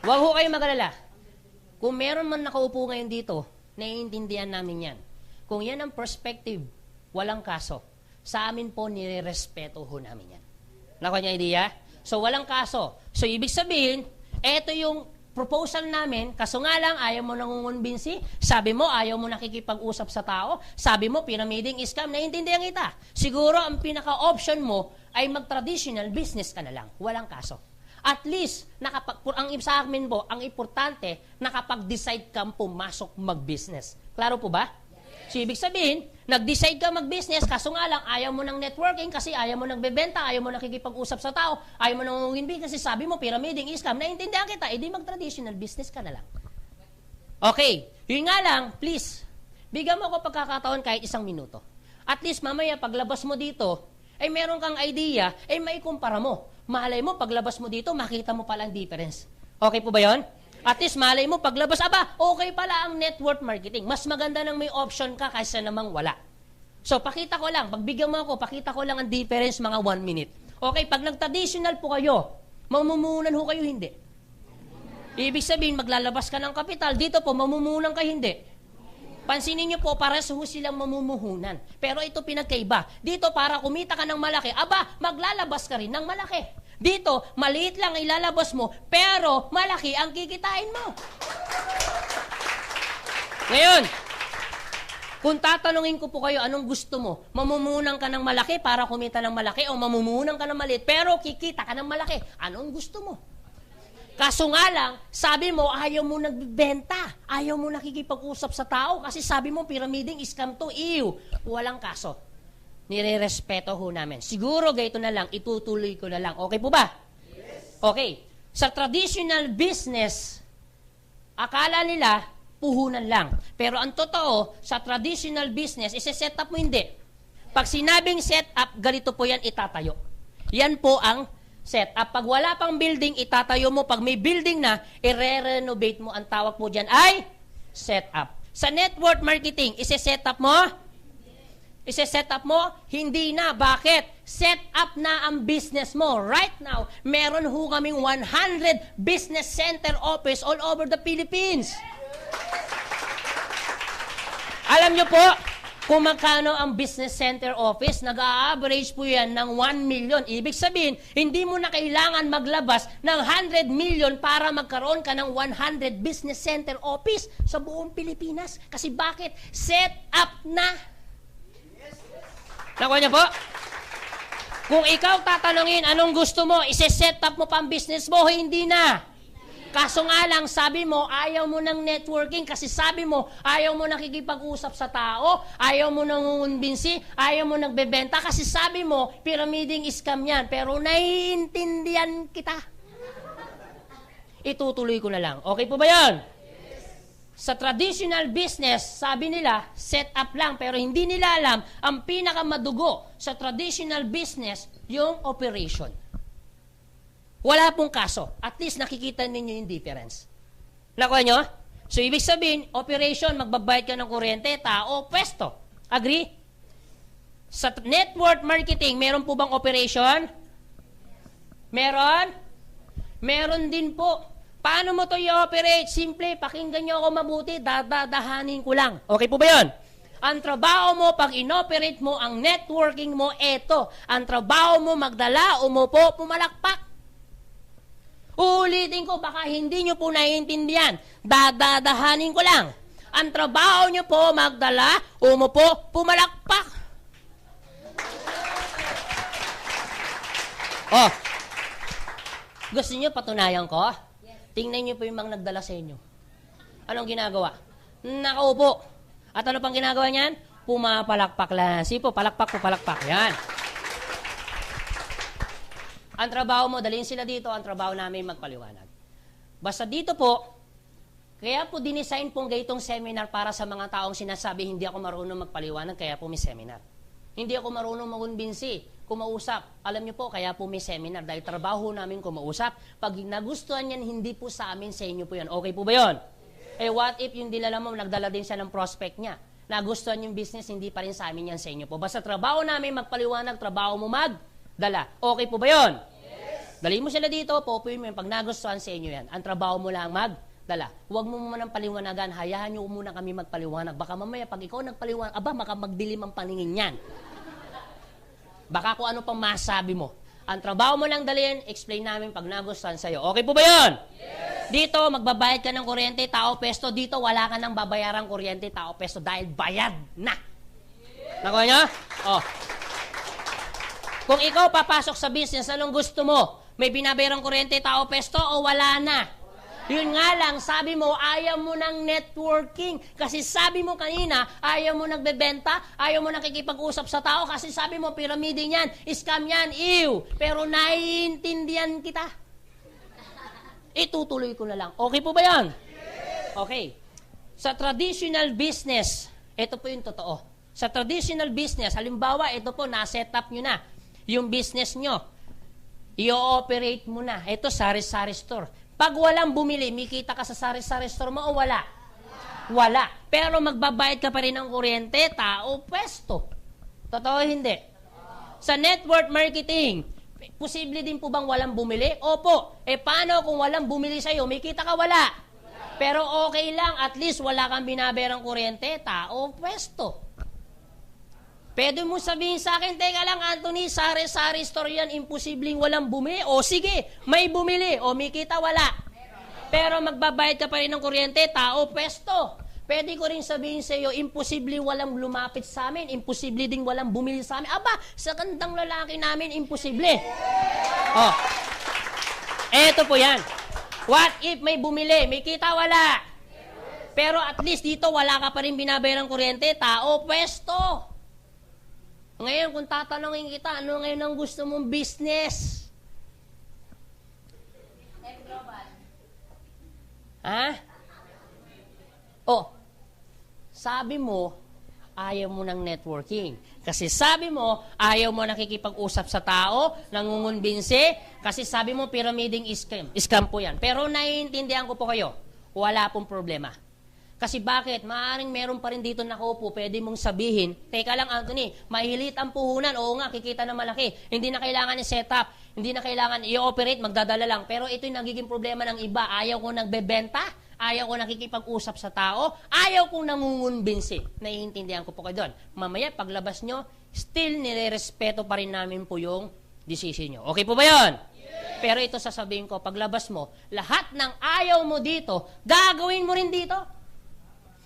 Huwag ho kayo mag-alala. Kung meron man nakaupo ngayon dito, naiintindihan namin yan. Kung yan ang perspective, walang kaso. Sa amin po, nire-respeto ho namin yan. Nakuha niya idea? So, walang kaso. So, ibig sabihin, eto yung proposal namin, kaso nga lang, ayaw mo nangungumbinsi, sabi mo, ayaw mo nakikipag-usap sa tao, sabi mo, pyramiding scam, naiintindihan kita. Siguro, ang pinaka-option mo ay mag-traditional business ka na lang. Walang kaso. At least, ang sa amin po, ang importante, nakapag-decide kang pumasok mag-business. Klaro po ba? So, ibig sabihin, nag-decide ka mag-business, kaso nga lang, ayaw mo ng networking kasi ayaw mo nagbebenta, ayaw mo nakikipag-usap sa tao, ayaw mo nangungumbin kasi sabi mo, pyramiding scam, naiintindihan kita, edi mag-traditional business ka na lang. Okay, yun nga lang, please, bigyan mo ako pagkakataon kahit 1 minuto. At least, mamaya, paglabas mo dito, ay meron kang idea, ay maikumpara mo. malay mo, paglabas mo dito, makita mo pala ang difference. Okay po ba yon? At least, malay mo, paglabas, okay pala ang network marketing. Mas maganda nang may option ka kaysa namang wala. So, pakita ko lang, pagbigyan mo ako, pakita ko lang ang difference mga 1 minute. Okay, pag nag-traditional po kayo, mamumunan ho kayo hindi. Ibig sabihin, maglalabas ka ng kapital, dito po, mamumunan ka hindi. Pansinin nyo po, para ho silang mamumuhunan. Pero ito pinagkaiba. Dito, para kumita ka ng malaki, maglalabas ka rin ng malaki. Dito, maliit lang ilalabas mo, pero malaki ang kikitain mo. Ngayon, kung tatanungin ko po kayo, anong gusto mo? Mamumunan ka ng malaki para kumita ng malaki o mamumunan ka ng maliit, pero kikita ka ng malaki? Anong gusto mo? Kaso nga lang, sabi mo, ayaw mo nagbibenta. Ayaw mo nakikipag-usap sa tao kasi sabi mo, pyramiding scam to. Walang kaso. Nire-respeto ho namin. Siguro, ganito na lang, itutuloy ko na lang. Okay po ba? Yes. Okay. Sa traditional business, akala nila, puhunan lang. Pero ang totoo, sa traditional business, isi-set up mo hindi. Pag sinabing set up, ganito po yan itatayo. Yan po ang set up. Pag wala pang building, itatayo mo. Pag may building na, i-renovate mo. Ang tawag po dyan ay set up. Sa network marketing, isi-set up mo? Isi-set up mo? Hindi na. Bakit? Set up na ang business mo. Right now, meron ho kaming 100 business center office all over the Philippines. Alam nyo po, kung magkano ang business center office, nag-a-average po yan ng 1 million. Ibig sabihin, hindi mo na kailangan maglabas ng 100 million para magkaroon ka ng 100 business center office sa buong Pilipinas. Kasi bakit? Set up na. Nakuha niyo po? Kung ikaw tatanungin, anong gusto mo? Ise-set up mo pa ang business mo? Hindi na. Kaso nga lang, sabi mo, ayaw mo ng networking kasi sabi mo, ayaw mo nakikipag-usap sa tao, ayaw mo nangungumbinsi, ayaw mo nagbebenta kasi sabi mo, pyramiding scam yan. Pero naiintindihan kita. Itutuloy ko na lang. Okay po ba yan? Sa traditional business, sabi nila, set up lang, pero hindi nila alam, ang pinakamadugo sa traditional business, yung operation. Wala pong kaso. At least nakikita ninyo yung difference. Nakuha nyo? So, ibig sabihin, operation, magbabayad ka ng kuryente, tao, pwesto. Agree? Sa network marketing, meron po bang operation? Meron? Meron din po. Paano mo to i-operate? Simple, pakinggan nyo ako mabuti, dadadahanin ko lang. Okay po ba yun? Ang trabaho mo, pag inoperate mo, ang networking mo, eto. Ang trabaho mo, magdala, umupo, pumalakpak. Uulitin ko, baka hindi nyo po naiintindihan. Dadadahanin ko lang. Ang trabaho nyo po, magdala, umupo, pumalakpak. Oh, gusto nyo patunayan ko? Tingnan nyo po yung mga nagdala sa inyo. Anong ginagawa? Nakaupo. At ano pang ginagawa niyan? Pumapalakpak lang. Sipo, palakpak po, palakpak. Yan. Ang trabaho mo, dalhin sila dito, ang trabaho namin magpaliwanag. Basta dito po, kaya po dinesign pong gaytong seminar para sa mga taong sinasabi, hindi ako marunong magpaliwanag, kaya po may seminar. Hindi ako marunong magunbinsi, kumausap. Alam niyo po, kaya po may seminar, dahil trabaho namin kumausap. Pag nagustuhan yan, hindi po sa amin, sa inyo po yan. Okay po ba yun? What if yung dilala mo, nagdala din siya ng prospect niya? Nagustuhan yung business, hindi pa rin sa amin yan, sa inyo po. Basta trabaho namin magpaliwanag, trabaho mo magdala. Okay po ba yun? Yes. Dali mo sila dito, popoy mo yung pag nagustuhan sa inyo yan. Ang trabaho mo lang magdala. Huwag mo muna ng paliwanagan, hayaan nyo muna kami magpaliwanag. Baka mamaya pag ikaw nagpaliwanag, baka magdilim ang paningin yan. Baka kung ano pang masabi mo. Ang trabaho mo lang dalhin, explain namin pag nagustuhan sa'yo. Okay po ba yun? Yes. Dito, magbabayad ka ng kuryente, tao, pesto. Dito, wala ka nang babayarang kuryente, tao, pesto dahil bayad na. Yes. Nakuha nyo? Oh. Kung ikaw papasok sa business, anong gusto mo? May binabayarang kuryente, tao, pesto o wala na? Yun nga lang, sabi mo, ayaw mo ng networking. Kasi sabi mo kanina, ayaw mo nagbebenta, ayaw mo nakikipag-usap sa tao. Kasi sabi mo, pyramiding yan, scam yan, Pero naiintindihan kita. Itutuloy ko na lang. Okay po ba yan? Okay. Sa traditional business, ito po yung totoo. Sa traditional business, halimbawa, ito po, na-set up nyo na yung business nyo. i-ooperate mo na. Ito, sari-sari store. Pag walang bumili, may kita ka sa sari-sari store mo o wala? Wala. Pero magbabayad ka pa rin ng kuryente, tao, pwesto. Totoo hindi? Sa network marketing, posible din po bang walang bumili? Opo. Paano kung walang bumili sa'yo? May kita ka, wala. Pero okay lang, at least wala kang binabayarang kuryente, tao, pwesto. Pwede mo sabihin sa akin, teka lang Anthony, sari-sari store yan, imposibleng walang bumili. O sige, may bumili. O may kita, wala. Pero magbabayad ka pa rin ng kuryente, tao, pwesto. Pwede ko rin sabihin sa iyo, imposible walang lumapit sa amin, imposible ding walang bumili sa amin. Aba, sa gandang lalaki namin, imposible. Oh. Eto po yan. What if may bumili? May kita, wala. Pero at least dito, wala ka pa rin binabayarang kuryente, tao, pwesto. Ngayon, kung tatanungin kita, ano ngayon ang gusto mong business? Ha? Oh, sabi mo, ayaw mo ng networking. Kasi sabi mo, ayaw mo nakikipag-usap sa tao, nangungunbinsi, kasi sabi mo, pyramiding scam. Scam po yan. Pero naiintindihan ko po kayo, wala pong problema. Kasi bakit? Maaaring meron pa rin dito nakaupo, pwede mong sabihin, teka lang Anthony, mahilit ang puhunan, oo nga, kikita na malaki. Hindi na kailangan i-set up, hindi na kailangan i-operate, magdadala lang. Pero ito yung nagiging problema ng iba. Ayaw ko nagbebenta, ayaw ko nakikipag-usap sa tao, ayaw kong nangungunbinsi. Naiintindihan ko po kayo doon. Mamaya, paglabas nyo, still nire-respeto pa rin namin po yung decision nyo. Okay po ba yun? Yeah. Pero ito sasabihin ko, paglabas mo, lahat ng ayaw mo dito, gagawin mo rin dito.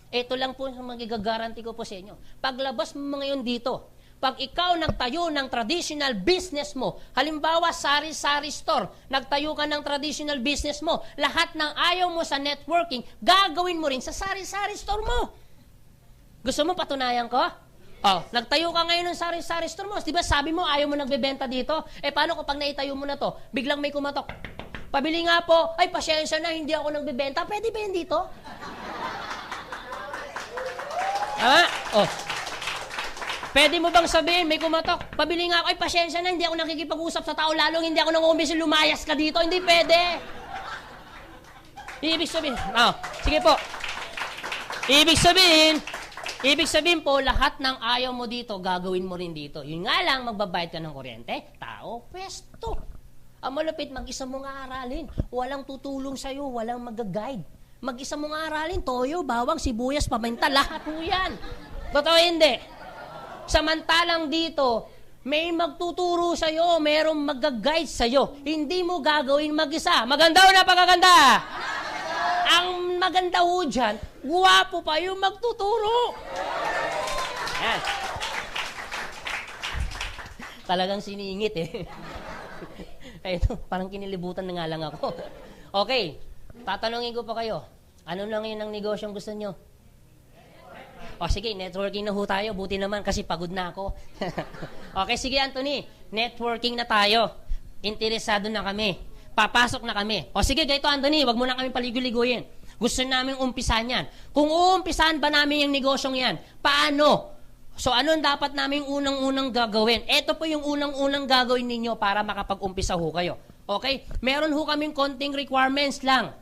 Ito lang po ang magigagaranti ko po sa inyo. Paglabas mo ngayon dito, pag ikaw nagtayo ng traditional business mo, halimbawa sari-sari store, nagtayo ka ng traditional business mo, lahat ng ayaw mo sa networking, gagawin mo rin sa sari-sari store mo. Gusto mo patunayan ko? Oh, nagtayo ka ngayon ng sari-sari store mo. Diba sabi mo ayaw mo nagbebenta dito? Paano kapag naitayo mo na to? Biglang may kumatok. Pabili nga po, ay pasyensya na, hindi ako nagbebenta. Pwede ba yan dito? Oh. Pwede mo bang sabihin, may kumatok, pabili nga ako, ay pasyensya na, hindi ako nakikipag-usap sa tao, lalong hindi ako nangungumbisi, lumayas ka dito. Hindi pwede. Ibig sabihin, sige po. Ibig sabihin po, lahat ng ayaw mo dito, gagawin mo rin dito. Yun nga lang, magbabayad ka ng kuryente, tao, pwesto. Ang malupit, mag-isa mo nga aralin. Walang tutulong sa'yo, walang mag-guide. Mag-isa mo nga aralin, toyo, bawang, sibuyas, paminta, lahat po yan. Totoo hindi. Samantalang dito, may magtuturo sa'yo, merong mag-guide sa'yo. Hindi mo gagawin mag-isa. Maganda o napakaganda? Ang maganda ho dyan, guwapo pa yung magtuturo. Yan. Talagang siningit Ito, parang kinilibutan na nga lang ako. Okay. Tatanungin ko pa kayo, ano lang yun ang negosyong gusto nyo? O sige, networking na ho tayo. Buti naman kasi pagod na ako. Okay, sige Anthony, networking na tayo. Interesado na kami. Papasok na kami. O sige, ganito Anthony, wag mo na kami paligoy-ligoyin. Gusto namin umpisan yan. Kung uumpisahan ba namin yung negosyong yan, paano? So ano dapat namin unang-unang gagawin? Ito po yung unang-unang gagawin ninyo para makapag-umpisa ho kayo. Okay? Meron ho kaming konting requirements lang.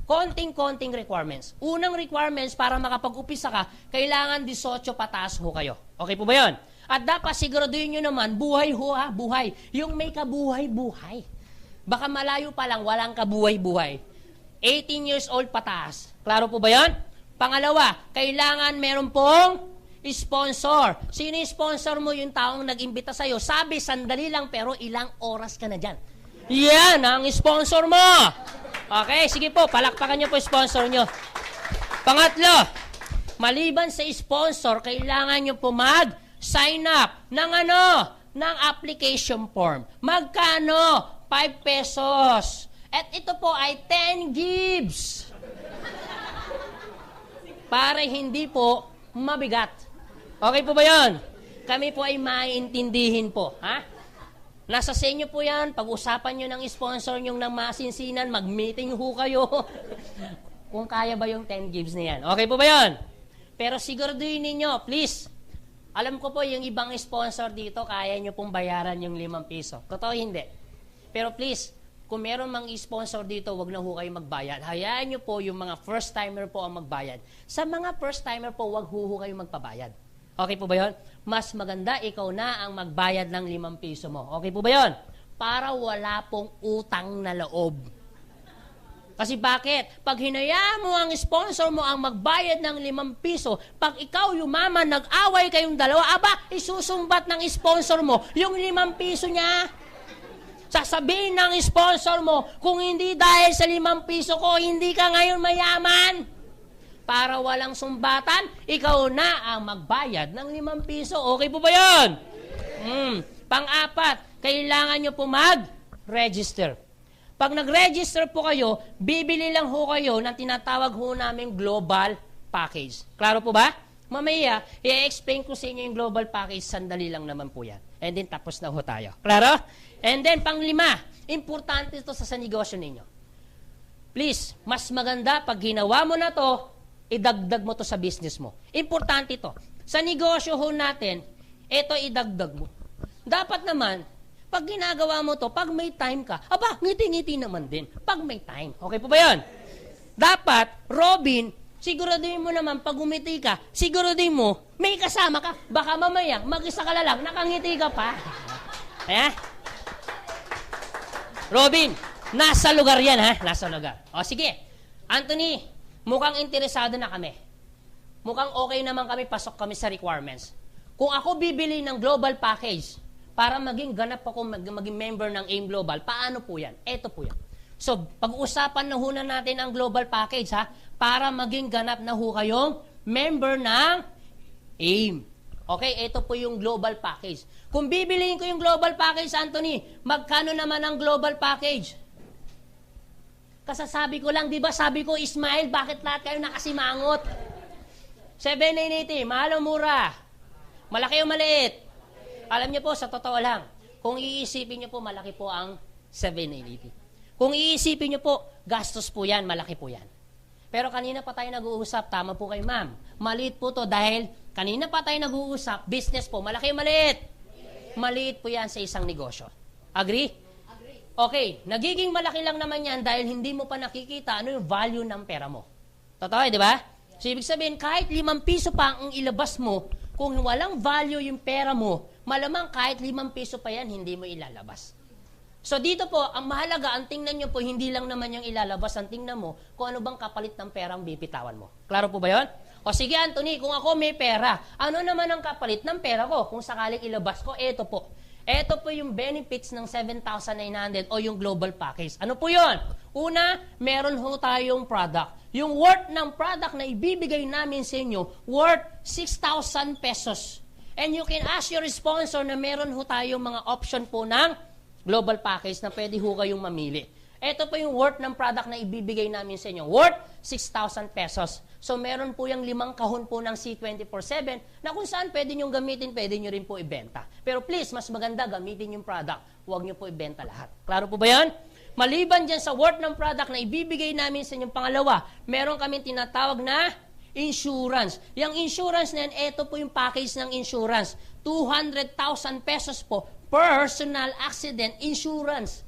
Konting requirements. Unang requirements para makapag-upisa ka, kailangan 18 pataas ho kayo. Okay po ba yun? At dapat siguraduhin nyo naman, buhay ho ha, buhay. Yung may kabuhay-buhay. Baka malayo pa lang, walang kabuhay-buhay. 18 years old pataas. Klaro po ba yun? Pangalawa, kailangan meron pong sponsor. Sino yung sponsor mo? Yung taong nag-imbita sa'yo. Sabi, sandali lang pero ilang oras ka na dyan. Yan ang sponsor mo. Okay, sige po, palakpakan niyo po sponsor niyo. Pangatlo, maliban sa sponsor, kailangan niyo po mag-sign up ng ng application form. Magkano? 5 pesos. At ito po ay 10 gives. Para hindi po mabigat. Okay po ba yun? Kami po ay maintindihin po. Ha? Nasa sa inyo po yan, pag-usapan nyo ng sponsor nyo ng masinsinan, mag-meeting ho kayo. Kung kaya ba yung 10 gives na yan. Okay po ba yun? Pero siguraduhin ninyo, please. Alam ko po yung ibang sponsor dito, kaya nyo pong bayaran yung 5 piso. Totoo hindi. Pero please, kung meron mang sponsor dito, wag na ho kayo magbayad. Hayaan nyo po yung mga first-timer po ang magbayad. Sa mga first-timer po, wag ho kayo magpabayad. Okay po ba yun? Mas maganda ikaw na ang magbayad ng 5 piso mo. Okay po ba yun? Para wala pong utang na loob. Kasi bakit? Pag hinayaan mo ang sponsor mo ang magbayad ng 5 piso, pag ikaw yumaman, nag-away kayong dalawa, isusumbat ng sponsor mo yung 5 piso niya. Sasabihin ng sponsor mo, kung hindi dahil sa 5 piso ko, hindi ka ngayon mayaman. Para walang sumbatan, ikaw na ang magbayad ng 5 piso. Okay po ba yun? Pang-apat, kailangan nyo po mag-register. Pag nag-register po kayo, bibili lang ho kayo ng tinatawag ho namin global package. Klaro po ba? Mamaya, i-explain ko sa inyo yung global package, sandali lang naman po yan. And then, tapos na ho tayo. Klaro? And then, pang-5, importante ito sa negosyo ninyo. Please, mas maganda pag ginawa mo na to, idagdag mo to sa business mo. Importante ito. Sa negosyo ho natin, ito idagdag mo. Dapat naman, pag ginagawa mo to, pag may time ka, ngiti-ngiti naman din. Pag may time. Okay po ba yun? Dapat, Robin, siguraduhin mo naman, pag umiti ka, siguraduhin mo, may kasama ka. Baka mamaya, mag-isa ka lang, nakangiti ka pa. Ayan? Robin, nasa lugar yan, ha? Nasa lugar. O, sige. Anthony, mukhang interesado na kami. Mukhang okay naman kami, pasok kami sa requirements. Kung ako bibili ng global package para maging ganap ako, maging member ng AIM Global, paano po yan? Eto po yan. So, pag-uusapan na ho na natin ang global package, ha? Para maging ganap na ho kayong member ng AIM. Okay, ito po yung global package. Kung bibiliin ko yung global package, Anthony, magkano naman ang global package? Kasasabi ko lang, di ba sabi ko, Ismael, bakit lahat kayo nakasimangot? 7,980, mahal o mura? Malaki o maliit? Alam niyo po, sa totoo lang, kung iisipin niyo po, malaki po ang 7,980. Kung iisipin niyo po, gastos po yan, malaki po yan. Pero kanina pa tayo nag-uusap, tama po kayo, ma'am. Maliit po to dahil kanina pa tayo nag-uusap, business po, malaki o maliit? Maliit po yan sa isang negosyo. Agree? Okay, nagiging malaki lang naman yan dahil hindi mo pa nakikita ano yung value ng pera mo. Totoo, di ba? So, ibig sabihin, kahit 5 piso pa ang ilabas mo, kung walang value yung pera mo, malamang kahit 5 piso pa yan, hindi mo ilalabas. So dito po, ang mahalaga, ang tingnan nyo po, hindi lang naman yung ilalabas, ang tingnan mo kung ano bang kapalit ng perang bibitawan mo. Klaro po ba yun? O sige Anthony, kung ako may pera, ano naman ang kapalit ng pera ko? Kung sakaling ilabas ko, eto po. Eto po yung benefits ng 7,900 o yung global package. Ano po yun? Una, meron ho tayong product. Yung worth ng product na ibibigay namin sa inyo, worth 6,000 pesos. And you can ask your sponsor na meron ho tayong mga option po ng global package na pwede ho kayong mamili. Ito po yung worth ng product na ibibigay namin sa inyo. Worth 6,000 pesos. So, meron po yung 5 kahon po ng C24/7 na kung saan pwede nyo gamitin, pwede nyo rin po ibenta. Pero please, mas maganda gamitin yung product. Huwag nyo po ibenta lahat. Klaro po ba yan? Maliban dyan sa worth ng product na ibibigay namin sa inyong pangalawa, meron kami tinatawag na insurance. Yung insurance na yan, ito po yung package ng insurance. 200,000 pesos po, personal accident insurance.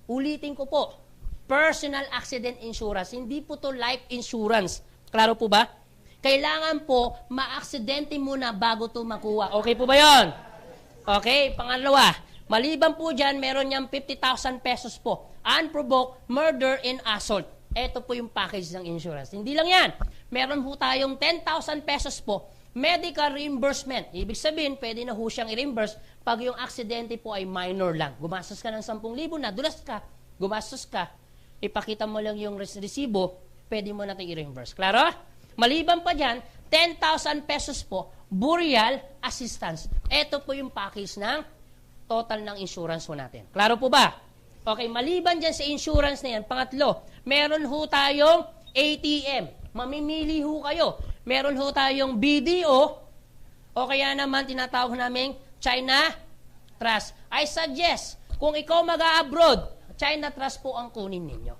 Ulitin ko po, personal accident insurance. Hindi po to life insurance. Klaro po ba? Kailangan po, ma-aksidente muna bago to makuha. Okay po ba yon? Okay, pangalawa. Maliban po dyan, meron niyang 50,000 pesos po. Unprovoked murder and assault. Ito po yung package ng insurance. Hindi lang yan. Meron po tayong 10,000 pesos po. Medical reimbursement. Ibig sabihin, pwede na ho siyang i-reimburse pag yung aksidente po ay minor lang. Gumastos ka ng 10,000 na, dulas ka, gumastos ka, ipakita mo lang yung resibo, pwede mo natin i-reimburse. Klaro? Maliban pa dyan, 10,000 pesos po, burial assistance. Ito po yung package ng total ng insurance po natin. Klaro po ba? Okay, maliban dyan sa insurance na yan, pangatlo, meron ho tayong ATM. Mamimili ho kayo. Meron ho tayong BDO o kaya naman tinatawag namin China Trust. I suggest, kung ikaw mag-a-abroad, China Trust po ang kunin ninyo.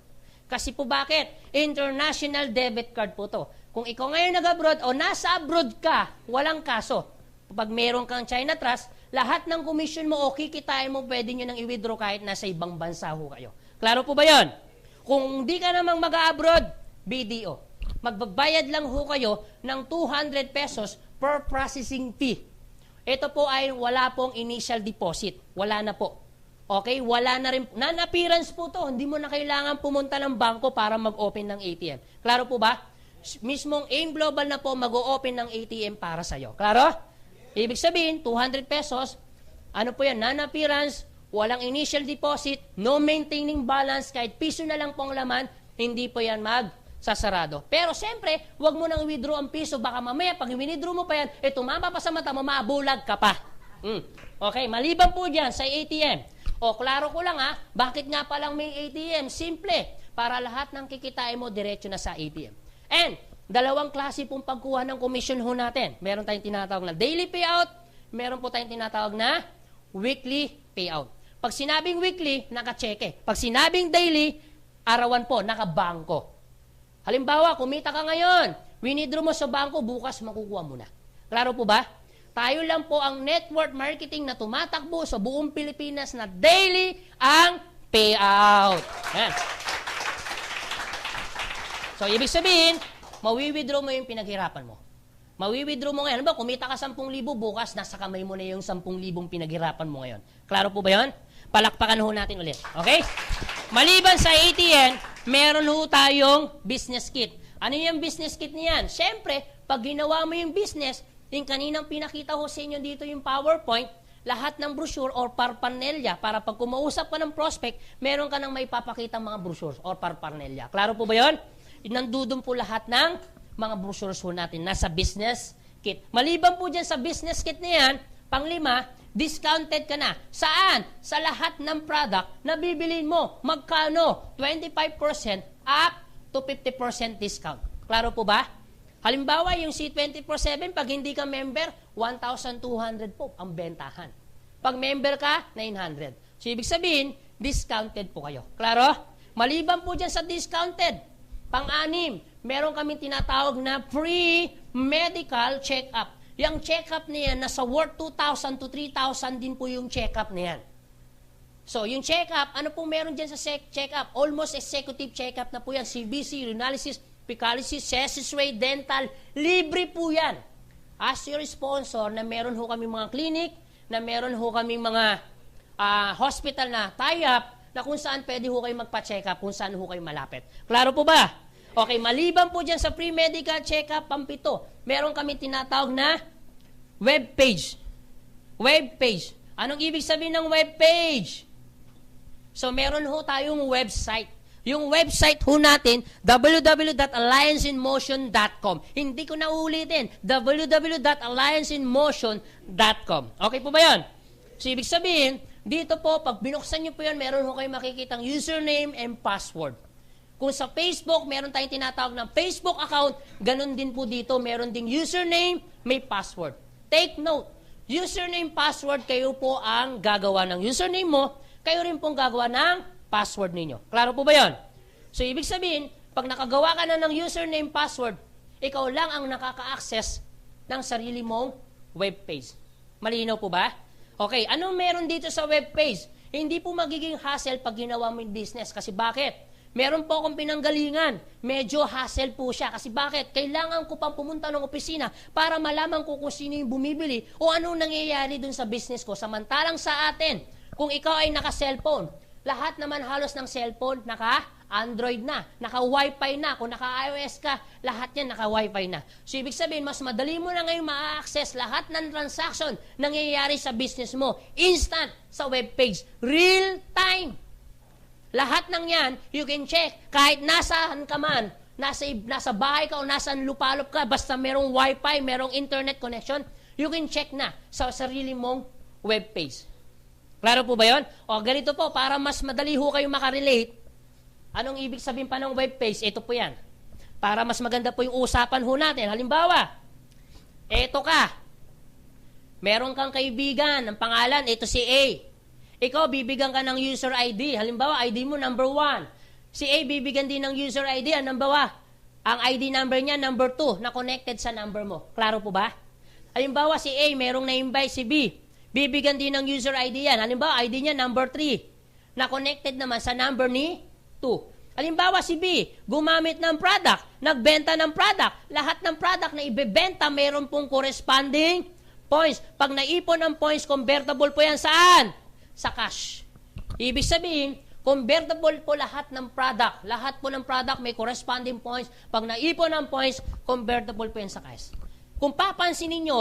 Kasi po bakit? International debit card po to. Kung ikaw ngayon nag-abroad o nasa abroad ka, walang kaso. pag meron kang China Trust, lahat ng commission mo o kikitain mo, pwede nyo nang i-withdraw kahit nasa ibang bansa ho kayo. Klaro po ba yon? Kung di ka namang mag-abroad, BDO. Magbabayad lang ho kayo ng 200 pesos per processing fee. Ito po ay wala pong initial deposit. Wala na po. Okay? Wala na rin. Non-appearance po to. Hindi mo na kailangan pumunta ng bangko para mag-open ng ATM. Klaro po ba? Mismong AIM Global na po mag-o-open ng ATM para sa'yo. Klaro? Ibig sabihin, 200 pesos, ano po yan, non-appearance, walang initial deposit, no maintaining balance, kahit piso na lang pong laman, hindi po yan magsasarado. Pero siyempre, huwag mo nang withdraw ang piso, baka mamaya, pag withdraw mo pa yan, tumama pa sa mata mo, mabulag ka pa. Okay, maliban po dyan sa ATM. O, klaro ko lang bakit nga palang may ATM? Simple, para lahat ng kikitain mo, diretso na sa ATM. And, dalawang klase pong pagkuha ng commission ho natin. Meron tayong tinatawag na daily payout, meron po tayong tinatawag na weekly payout. Pag sinabing weekly, naka-cheque. Pag sinabing daily, arawan po, naka-bangko. Halimbawa, kumita ka ngayon, winidraw mo sa bangko, bukas makukuha mo na. Klaro po ba? Tayo lang po ang network marketing na tumatakbo sa buong Pilipinas na daily ang payout. Yan. So, ibig sabihin, mawi-withdraw mo yung pinaghirapan mo. Mawi-withdraw mo ngayon. Ba, kumita ka 10,000, bukas, nasa kamay mo na yung 10,000 pinaghirapan mo ngayon. Klaro po ba yun? Palakpakan ho natin ulit. Okay? Maliban sa ATM, meron ho tayong business kit. Ano yung business kit niyan? Siyempre, pag ginawa mo yung business, yung kaninang pinakita ho sa inyo dito yung PowerPoint, lahat ng brochure or parpernelya, para pag kumausap ka ng prospect, meron ka nang may papakita mga brochures or parpernelya. Klaro po ba yun? Nandudun po lahat ng mga brochures po natin nasa business kit. Maliban po dyan sa business kit na yan, panglima, discounted ka na. Saan? Sa lahat ng product na bibilin mo. Magkano? 25% up to 50% discount. Klaro po ba? Halimbawa, yung C24/7, pag hindi ka member, 1,200 po ang bentahan. Pag member ka, 900. So, ibig sabihin, discounted po kayo. Klaro? Maliban po dyan sa discounted, pang-anim, meron kami tinatawag na free medical check-up. Yung check-up na yan, nasa worth 2,000 to 3,000 din po yung check-up na yan. So, yung check-up, ano pong meron dyan sa check-up? Almost executive check-up na po yan. CBC, urinalysis, fecalysis, chest X-ray, dental, libre po yan. As your sponsor, na meron ho kami mga clinic, na meron ho kami mga hospital na tie-up, na kung saan pwede ho kayo magpa-check-up, kung saan ho kayo malapit. Klaro po ba? Okay, maliban po dyan sa free medical check-up, pampito, meron kami tinatawag na web page. Web page. Anong ibig sabihin ng web page? So, meron ho tayong website. Yung website ho natin, www.allianceinmotion.com. Hindi ko na ulitin, www.allianceinmotion.com. Okay po ba yun? So, ibig sabihin, dito po, pag binuksan nyo po yan, meron ho kayo makikitang username and password. Kung sa Facebook, meron tayong tinatawag ng Facebook account, ganun din po dito, meron ding username, may password. Take note, username, password, kayo po ang gagawa ng username mo, kayo rin pong gagawa ng password ninyo. Klaro po ba yun? So, ibig sabihin, pag nakagawa ka na ng username, password, ikaw lang ang nakaka-access ng sarili mong webpage. Malinaw po ba? Okay, anong meron dito sa webpage? Hindi po magiging hassle pag ginawa mo yung business. Kasi bakit? Meron po akong pinanggalingan. Medyo hassle po siya. Kasi bakit? Kailangan ko pang pumunta ng opisina para malaman ko kung sino yung bumibili o anong nangyayari dun sa business ko. Samantalang sa atin, kung ikaw ay naka-cellphone, lahat naman halos ng cellphone naka-Android na, naka-Wi-Fi na. Kung naka-iOS ka, lahat yan naka-Wi-Fi na. So, ibig sabihin, mas madali mo na ngayon ma-access lahat ng transaction nangyayari sa business mo. Instant sa webpage. Real time. Lahat ng yan, you can check. Kahit nasaan ka man, nasa bahay ka o nasaan lupalop ka, basta merong Wi-Fi, merong internet connection, you can check na sa sarili mong webpage. Klaro po ba yun? O ganito po, para mas madali ho kayo makarelate, anong ibig sabihin pa ng webpage? Ito po yan. Para mas maganda po yung usapan ho natin. Halimbawa, eto ka. Meron kang kaibigan, ang pangalan, ito si A. Ikaw, bibigyan ka ng user ID. Halimbawa, ID mo number 1. Si A, bibigyan din ng user ID. Ang ID number niya, number 2, na connected sa number mo. Klaro po ba? Halimbawa, si A, merong na-invite si B. Bibigyan din ng user ID yan. Halimbawa, ID niya number 3. Na-connected naman sa number ni 2. Halimbawa, si B, gumamit ng product, nagbenta ng product. Lahat ng product na ibebenta, meron pong corresponding points. Pag naipon ang points, convertible po yan saan? Sa cash. Ibig sabihin, convertible po lahat ng product. Lahat po ng product may corresponding points. Pag naipon ang points, convertible po yan sa cash. Kung papansin ninyo,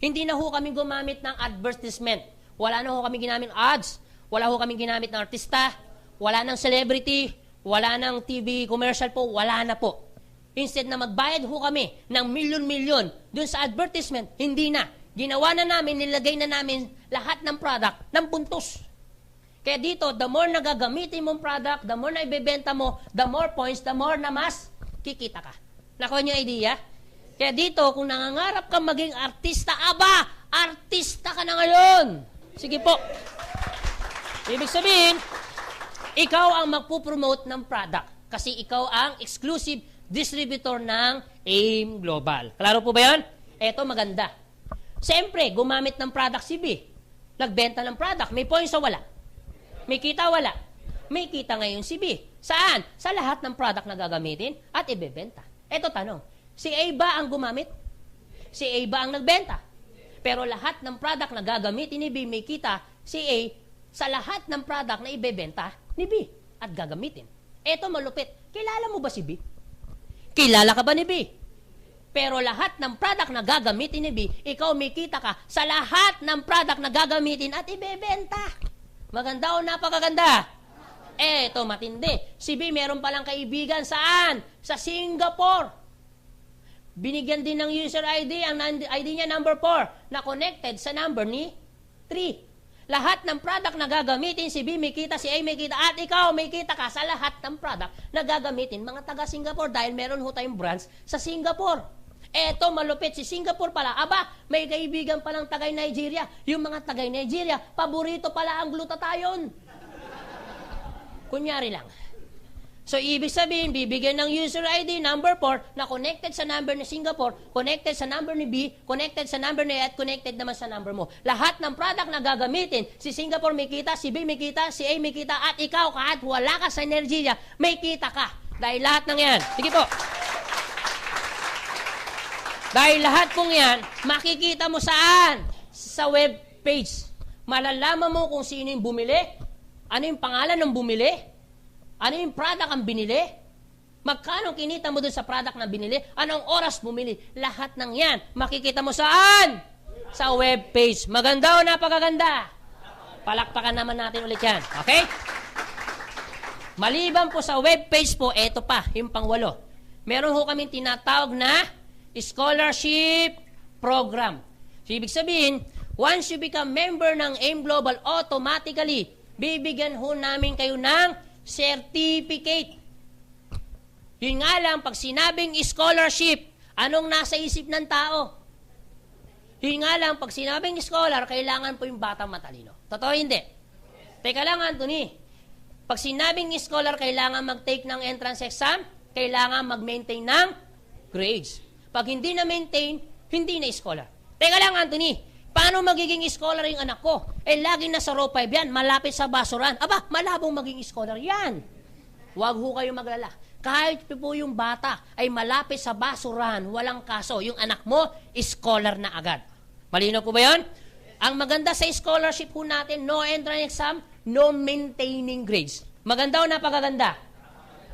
hindi na ho kami gumamit ng advertisement. Wala na ho kami ginamit ads. Wala ho kami ginamit ng artista. Wala ng celebrity. Wala ng TV commercial po. Wala na po. Instead na magbayad ho kami ng milyon-milyon dun sa advertisement, hindi na. Ginawa na namin, nilagay na namin lahat ng product ng puntos. Kaya dito, the more nagagamitin mong product, the more na ibebenta mo, the more points, the more na mas kikita ka. Nakuha niyo idea? Kaya dito, kung nangangarap kang maging artista, aba, artista ka na ngayon. Sige po. Ibig sabihin, ikaw ang magpupromote ng product kasi ikaw ang exclusive distributor ng AIM Global. Klaro po ba yan? Eto, maganda. Siyempre, gumamit ng product si B. Nagbenta ng product. May points o wala? May kita wala? May kita ngayon si B. Saan? Sa lahat ng product na gagamitin at ibebenta. Eto tanong. Si A ba ang gumamit? Si A ba ang nagbenta? Pero lahat ng product na gagamitin ni B, may kita si A sa lahat ng product na ibebenta ni B at gagamitin. Eto malupit. Kilala mo ba si B? Kilala ka ba ni B? Pero lahat ng product na gagamitin ni B, ikaw may kita ka sa lahat ng product na gagamitin at ibebenta. Maganda o napakaganda? Eto matindi. Si B meron palang kaibigan saan? Sa Singapore. Binigyan din ng user ID, ang ID niya number 4, na connected sa number ni 3. Lahat ng product na gagamitin, si B may kita, si A may kita, at ikaw may kita ka sa lahat ng product na gagamitin mga taga Singapore dahil meron ho tayong branch sa Singapore. Eto, malupit si Singapore pala. Aba, may kaibigan palang tagay Nigeria. Yung mga tagay Nigeria, paborito pala ang glutathione. Kunyari lang. So, ibig sabihin, bibigyan ng user ID number 4 na connected sa number ni Singapore, connected sa number ni B, connected sa number ni A, at connected naman sa number mo. Lahat ng product na gagamitin, si Singapore may kita, si B may kita, si A may kita, at ikaw, kahit wala ka sa Nigeria, may kita ka. Dahil lahat ng yan. Sige po. Dahil lahat pong yan, makikita mo saan? Sa web page. Malalaman mo kung sino yung bumili, ano yung pangalan ng bumili, ano yung product ang binili? Magkano kinita mo dun sa product na binili? Anong oras bumili? Lahat ng yan, makikita mo saan? Sa web page. Maganda o napakaganda? Palakpakan naman natin ulit yan. Okay? Maliban po sa web page po, eto pa, yung pang-8. Meron ho kaming tinatawag na scholarship program. So, ibig sabihin, once you become member ng AIM Global, automatically, bibigyan ho namin kayo ng certificate. Yun nga lang, pag sinabing scholarship, anong nasa isip ng tao? Yun nga lang, pag sinabing scholar, kailangan po yung batang matalino. Totoo hindi? Teka lang, Anthony. Pag sinabing scholar, kailangan mag-take ng entrance exam, kailangan mag-maintain ng grades. Pag hindi na-maintain, hindi na scholar. Teka lang, Anthony. Paano magiging scholar yung anak ko? Lagi nasa row 5 yan, malapit sa basuran. Aba, malabong maging scholar yan. Huwag ho kayo maglala. Kahit po yung bata ay malapit sa basuran, walang kaso, yung anak mo, scholar na agad. Malino po ba yun? Ang maganda sa scholarship po natin, no entrance exam, no maintaining grades. Maganda o napakaganda?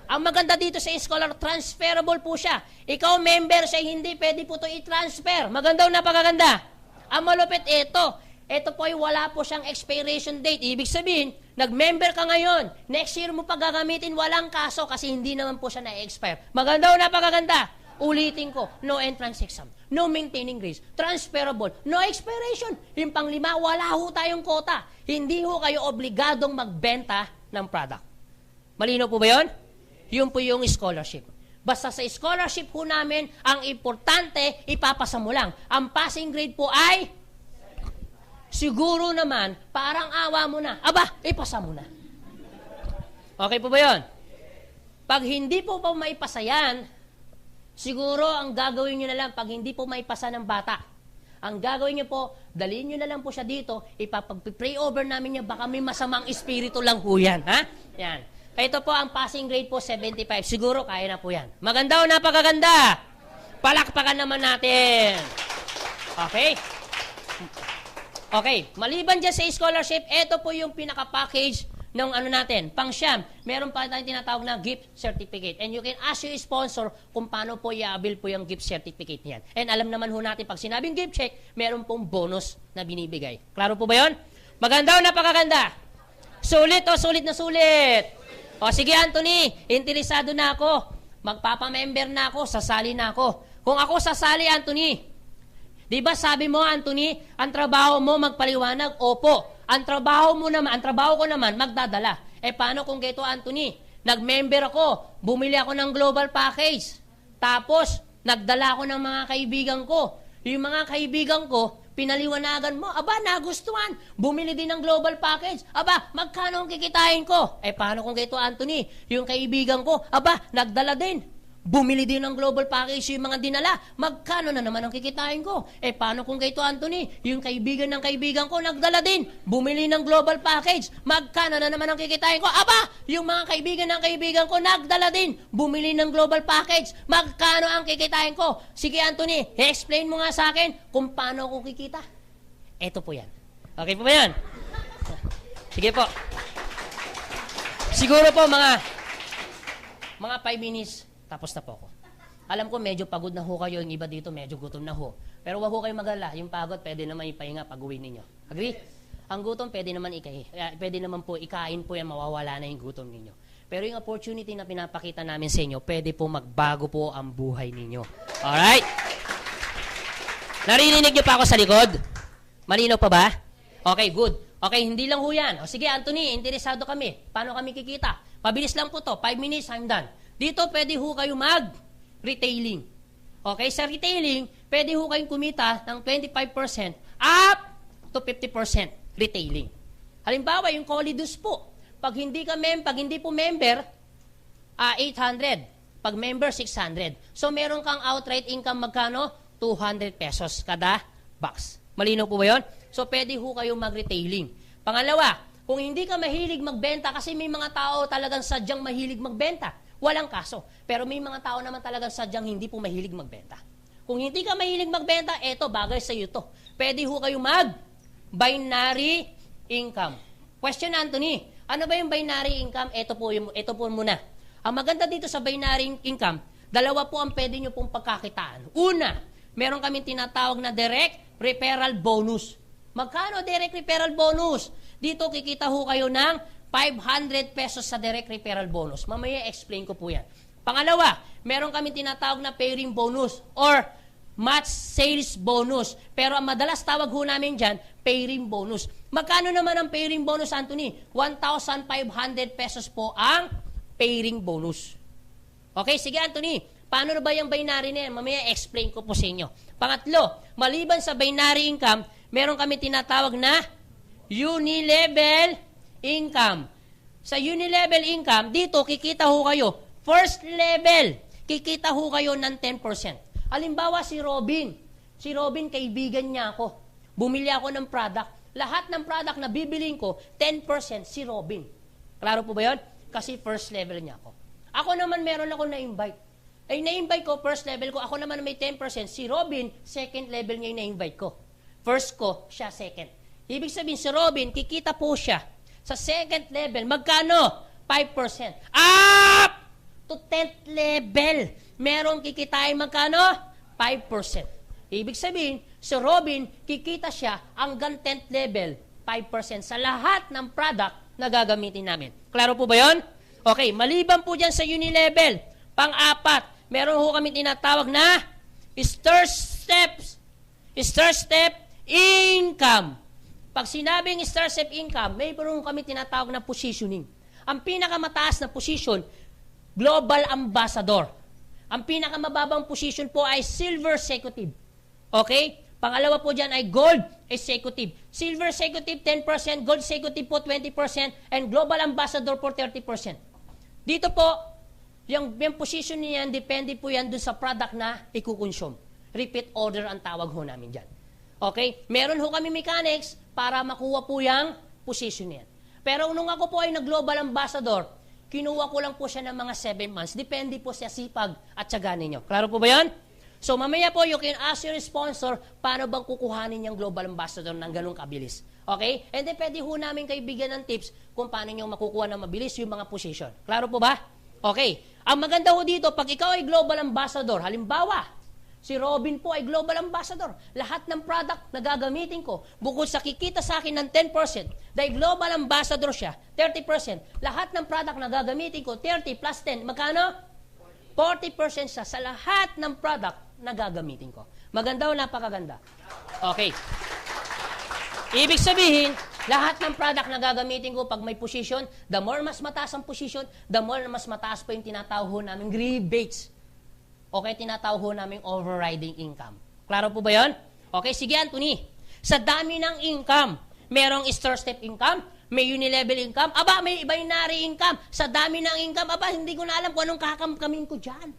Ang maganda dito sa scholar, transferable po siya. Ikaw member siya, hindi pwede po ito i-transfer. Maganda o napakaganda? Ang malupit, ito po ay wala po siyang expiration date. Ibig sabihin, nag-member ka ngayon, next year mo pa gagamitin, walang kaso kasi hindi naman po siya na-expire. Maganda o napakaganda? Ulitin ko, no entrance exam, no maintaining grades, transferable, no expiration. Yung pang-5, wala ho tayong quota. Hindi ho kayo obligadong magbenta ng product. Malino po ba yun? Yun po yung scholarship. Basta sa scholarship po namin, ang importante, ipapasa mo lang. Ang passing grade po ay, siguro naman, parang awa mo na. Aba, ipasa mo na. Okay po ba yun? Pag hindi po pa maipasa yan, siguro ang gagawin nyo na lang, pag hindi po maipasa ng bata, Ang gagawin niyo po, dalhin niyo na lang po siya dito, ipapag-pray over namin niya, baka may masamang espiritu lang po yan. Ha? Yan. Ito po ang passing grade po, 75. Siguro kaya na po yan. Maganda o napakaganda? Palakpakan naman natin. Okay? Okay, maliban dyan sa scholarship, ito po yung pinaka-package ng ano natin, pang-siyam. Meron pa tayong tinatawag na gift certificate. And you can ask your sponsor kung paano po i-avail po yung gift certificate niyan. And alam naman ho natin, pag sinabing gift check, meron pong bonus na binibigay. Klaro po ba yun? Maganda o napakaganda? Sulit o sulit na sulit? O sige Anthony, interesado na ako. Magpapamember na ako, sasali na ako. Kung ako sasali, Anthony, di ba sabi mo, Anthony, ang trabaho mo magpaliwanag? Opo. Ang trabaho ko naman magdadala. Paano kung ganito, Anthony? Nag-member ako, bumili ako ng global package. Tapos, nagdala ako ng mga kaibigan ko. Yung mga kaibigan ko, pinaliwanagan mo, aba, nagustuhan. Bumili din ng global package. Aba, magkano ang kikitain ko? Paano kung ganito, Anthony? Yung kaibigan ko, aba, nagdala din. Bumili din ng global package yung mga dinala. Magkano na naman ang kikitain ko? Paano kung ganito, Anthony? Yung kaibigan ng kaibigan ko, nagdala din. Bumili ng global package. Magkano na naman ang kikitain ko? Aba, yung mga kaibigan ng kaibigan ko, nagdala din. Bumili ng global package. Magkano ang kikitain ko? Sige, Anthony, explain mo nga sa akin kung paano ako kikita. Eto po yan. Okay po ba yan? Sige po. Siguro po mga 5 minutes, tapos na po ako. Alam ko medyo pagod na ho kayo, yung iba dito medyo gutom na ho. Pero wag ho kayong mag-alala, yung pagod pwede naman ipahinga pag-uwi ninyo. Agree? Ang gutom pwede naman po ikain po yan, mawawala na yung gutom ninyo. Pero yung opportunity na pinapakita namin sa inyo, pwede po magbago po ang buhay ninyo. Alright? Narinig niyo pa ako sa likod? Malinaw pa ba? Okay, good. Okay, hindi lang ho yan. O sige, Anthony, interesado kami. Paano kami kikita? Pabilis lang po to. 5 minutes, I'm done. Dito, pwede ho kayo mag-retailing. Okay, sa retailing, pwede ho kayong kumita ng 25% up to 50% retailing. Halimbawa, yung Colidus po. Pag hindi po member, 800. Pag member, 600. So, meron kang outright income magkano? 200 pesos kada box. Malinaw po ba yun? So, pwede ho kayo mag-retailing. Pangalawa, kung hindi ka mahilig magbenta, kasi may mga tao talagang sadyang mahilig magbenta, walang kaso. Pero may mga tao naman talagang sadyang hindi po mahilig magbenta. Kung hindi ka mahilig magbenta, eto, bagay sa iyo to. Pwede ho kayo mag-binary income. Question, Anthony, ano ba yung binary income? Ito po muna. Ang maganda dito sa binary income, dalawa po ang pwede nyo pong pagkakitaan. Una, meron kami tinatawag na direct referral bonus. Magkano direct referral bonus? Dito kikita ho kayo ng 500 pesos sa direct referral bonus. Mamaya explain ko po yan. Pangalawa, meron kami tinatawag na pairing bonus or match sales bonus. Pero ang madalas tawag ho namin dyan, pairing bonus. Magkano naman ang pairing bonus, Anthony? 1,500 pesos po ang pairing bonus. Okay, sige Anthony. Paano na ba yung binary na yan? Mamaya explain ko po sa inyo. Pangatlo, maliban sa binary income, meron kami tinatawag na unilevel income. Sa unilevel income, dito kikita ho kayo. First level, kikita ho kayo ng 10%. Halimbawa si Robin. Si Robin, kaibigan niya ako. Bumili ako ng product. Lahat ng product na bibiliin ko, 10% si Robin. Klaro po ba yun? Kasi first level niya ako. Ako naman meron ako na-invite. Na-invite ko, first level ko. Ako naman may 10%. Si Robin, second level niya yung na-invite ko. First ko, siya second. Ibig sabihin, si Robin, kikita po siya sa second level, magkano? 5%. Up to 10th level, merong kikitain magkano? 5%. Ibig sabihin, si Robin, kikita siya hanggang 10th level, 5% sa lahat ng product na gagamitin namin. Klaro po ba yun? Okay, maliban po dyan sa unilevel. Pang-apat, meron ho kami tinatawag na stir step income. Pag sinabing star-step income, may parang kami tinatawag na positioning. Ang pinakamataas na position, global ambassador. Ang pinakamababang position po ay silver executive. Okay? Pangalawa po dyan ay gold executive. Silver executive 10%, gold executive po 20%, and global ambassador po 30%. Dito po, yung position niyan, depende po yan dun sa product na ikukonsume. Repeat order ang tawag ho namin dyan. Okay? Meron ho kami mechanics para makuha po yung position yan. Pero nung ako po ay nag-global ambassador, kinuha ko lang po siya ng mga 7 months. Depende po sa sipag at tiyaga ninyo. Klaro po ba yan? So mamaya po, you can ask your sponsor, paano bang kukuhanin yung global ambassador ng ganung kabilis? Okay? And then pwede ho namin kayo bigyan ng tips kung paano nyo makukuha ng mabilis yung mga position. Klaro po ba? Okay. Ang maganda ho dito, pag ikaw ay global ambassador, halimbawa, si Robin po ay global ambassador. Lahat ng product na gagamitin ko, bukod sa kikita sa akin ng 10%, dahil global ambassador siya, 30%. Lahat ng product na gagamitin ko, 30 plus 10, magkano? 40% siya sa lahat ng product na gagamitin ko. Maganda o napakaganda? Okay. Ibig sabihin, lahat ng product na gagamitin ko pag may position, the more mas mataas ang position, the more mas mataas pa yung tinatawag ho namin rebates. Okay, tinatawag ho namin overriding income. Klaro po ba yun? Okay, sige Anthony. Sa dami ng income, merong stair-step income, may unilevel income, aba, may binary income. Sa dami ng income, aba, hindi ko na alam kung anong kakamkamin ko dyan.